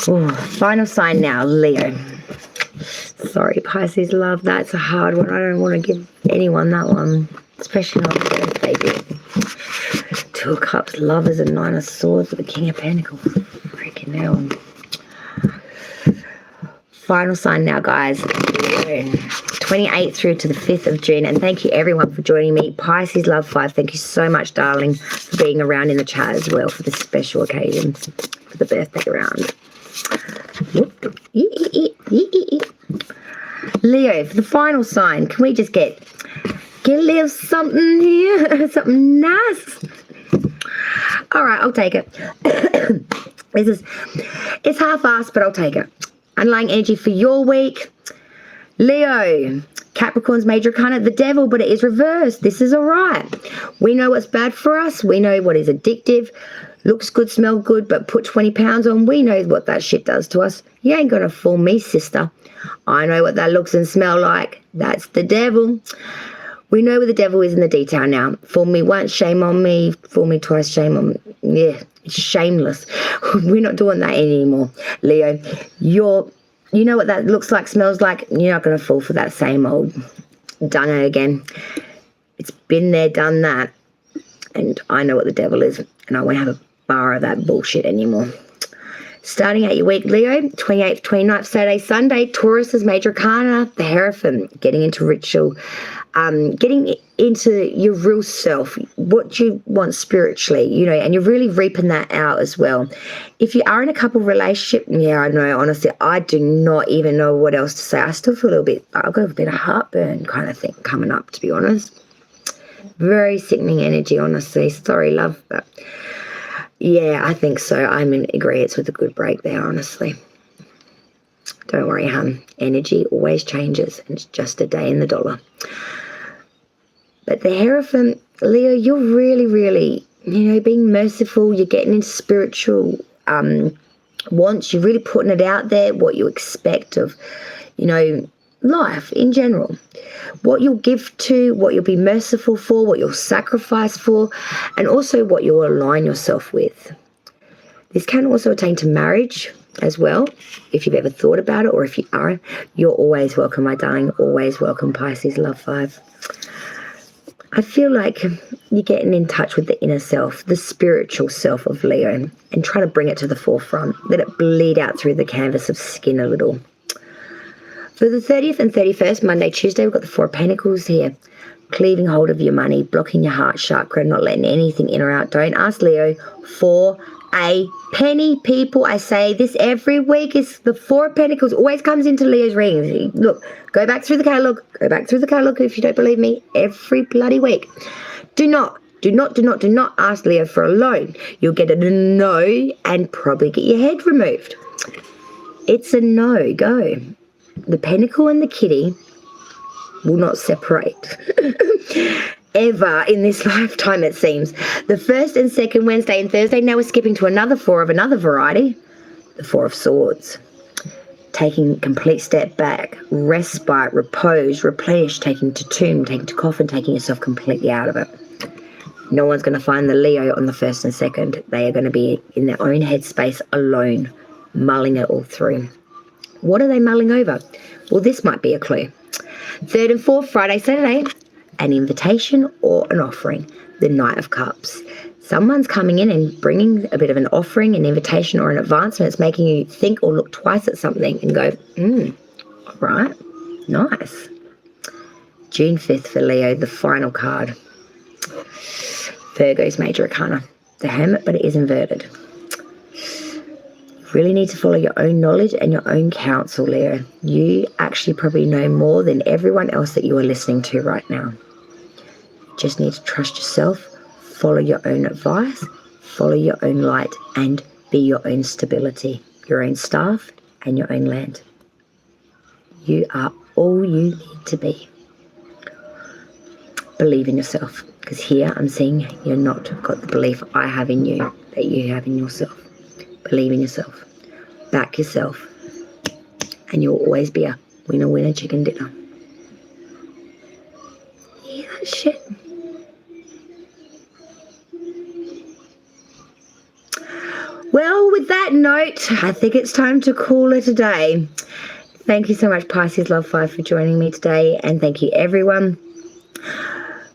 [SPEAKER 1] Oh, final sign now, Leo. Sorry, Pisces love. That's a hard one. I don't want to give anyone that one, especially not birthday gift. 2 of Cups, Lovers, and 9 of Swords with the King of Pentacles. Freaking hell. Final sign now, guys. 28th through to the 5th of June. And thank you, everyone, for joining me. Pisces Love 5. Thank you so much, darling, for being around in the chat as well for this special occasion, for the birthday round. Leo, for the final sign, can we just get a little something here? Something nice. All right, I'll take it. It's half-assed, but I'll take it. Underlying energy for your week. Leo, Capricorn's major arcana, the devil, but it is reversed. This is all right. We know what's bad for us. We know what is addictive. Looks good, smell good, but put 20 pounds on. We know what that shit does to us. You ain't gonna fool me, sister. I know what that looks and smell like. That's the devil. We know where the devil is in the detail now. Fool me once, shame on me. Fool me twice, shame on me. Yeah, it's shameless. We're not doing that anymore. Leo, you know what that looks like, smells like. You're not gonna fall for that same old done it again. It's been there, done that. And I know what the devil is. And I won't have a bar of that bullshit anymore. Starting out your week, Leo, 28th, 29th, Saturday, Sunday, Taurus's major arcana, the Hierophant, getting into ritual, getting into your real self, what you want spiritually, you know, and you're really reaping that out as well. If you are in a couple relationship, yeah, I know, honestly, I do not even know what else to say. I still feel a little bit, I've got a bit of heartburn kind of thing coming up, to be honest. Very sickening energy, honestly. Sorry, love, but yeah, I think so. I'm in agreement with a good break there, honestly. Don't worry, hun. Energy always changes, and it's just a day in the dollar. But the Hierophant, Leo, you're really, really, you know, being merciful. You're getting into spiritual wants. You're really putting it out there, what you expect of, you know, life in general. What you'll give to, what you'll be merciful for, what you'll sacrifice for, and also what you'll align yourself with. This can also attain to marriage as well, if you've ever thought about it, or if you aren't. You're always welcome, my darling. Always welcome, Pisces Love 5. I feel like you're getting in touch with the inner self, the spiritual self of Leo, and try to bring it to the forefront. Let it bleed out through the canvas of skin a little. For the 30th and 31st, Monday, Tuesday, we've got the Four of Pentacles here. Cleaving hold of your money, blocking your heart chakra, not letting anything in or out. Don't ask Leo for a penny, people. I say this every week. Is the Four of Pentacles always comes into Leo's readings. Look, go back through the catalogue. Go back through the catalogue if you don't believe me. Every bloody week. Do not ask Leo for a loan. You'll get a no and probably get your head removed. It's a no. Go. The Pentacle and the Kitty will not separate ever in this lifetime, it seems. The first and second Wednesday and Thursday. Now we're skipping to another four of another variety. The Four of Swords. Taking a complete step back, respite, repose, replenish, taking to tomb, taking to coffin, taking yourself completely out of it. No one's going to find the Leo on the first and second. They are going to be in their own headspace alone, mulling it all through. What are they mulling over? Well, this might be a clue. Third and fourth, Friday, Saturday, an invitation or an offering, the Knight of Cups. Someone's coming in and bringing a bit of an offering, an invitation or an advancement. It's making you think or look twice at something and go, right? Nice. June 5th for Leo, the final card. Virgo's major arcana. The Hermit, but it is inverted. You really need to follow your own knowledge and your own counsel, Leo. You actually probably know more than everyone else that you are listening to right now. You just need to trust yourself, follow your own advice, follow your own light, and be your own stability, your own staff, and your own land. You are all you need to be. Believe in yourself, because here I'm seeing you're not got the belief I have in you that you have in yourself. Believe in yourself, back yourself, and you'll always be a winner chicken dinner. Yeah, that shit. Well, with that note, I think it's time to call it a day. Thank you so much, Pisces Love 5, for joining me today, and thank you everyone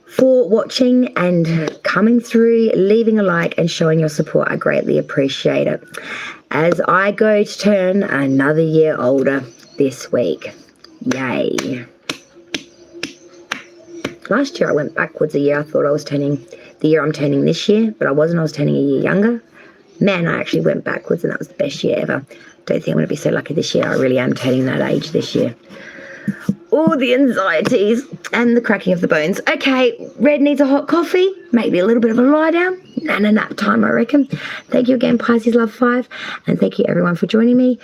[SPEAKER 1] for watching and coming through, leaving a like and showing your support. I greatly appreciate it. As I go to turn another year older this week. Yay. Last year I went backwards a year. I thought I was turning the year I'm turning this year, but I wasn't. I was turning a year younger. Man, I actually went backwards and that was the best year ever. Don't think I'm going to be so lucky this year. I really am turning that age this year. All the anxieties and the cracking of the bones. Okay, Red needs a hot coffee, maybe a little bit of a lie down, and a nap time, I reckon. Thank you again, Pisces Love 5, and thank you everyone for joining me.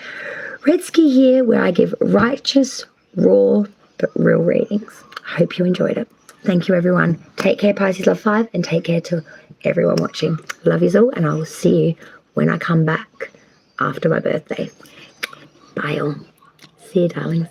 [SPEAKER 1] Redski here, where I give righteous, raw, but real readings. I hope you enjoyed it. Thank you, everyone. Take care, Pisces Love 5, and take care to everyone watching. Love yous all, and I will see you when I come back after my birthday. Bye all. See you, darlings.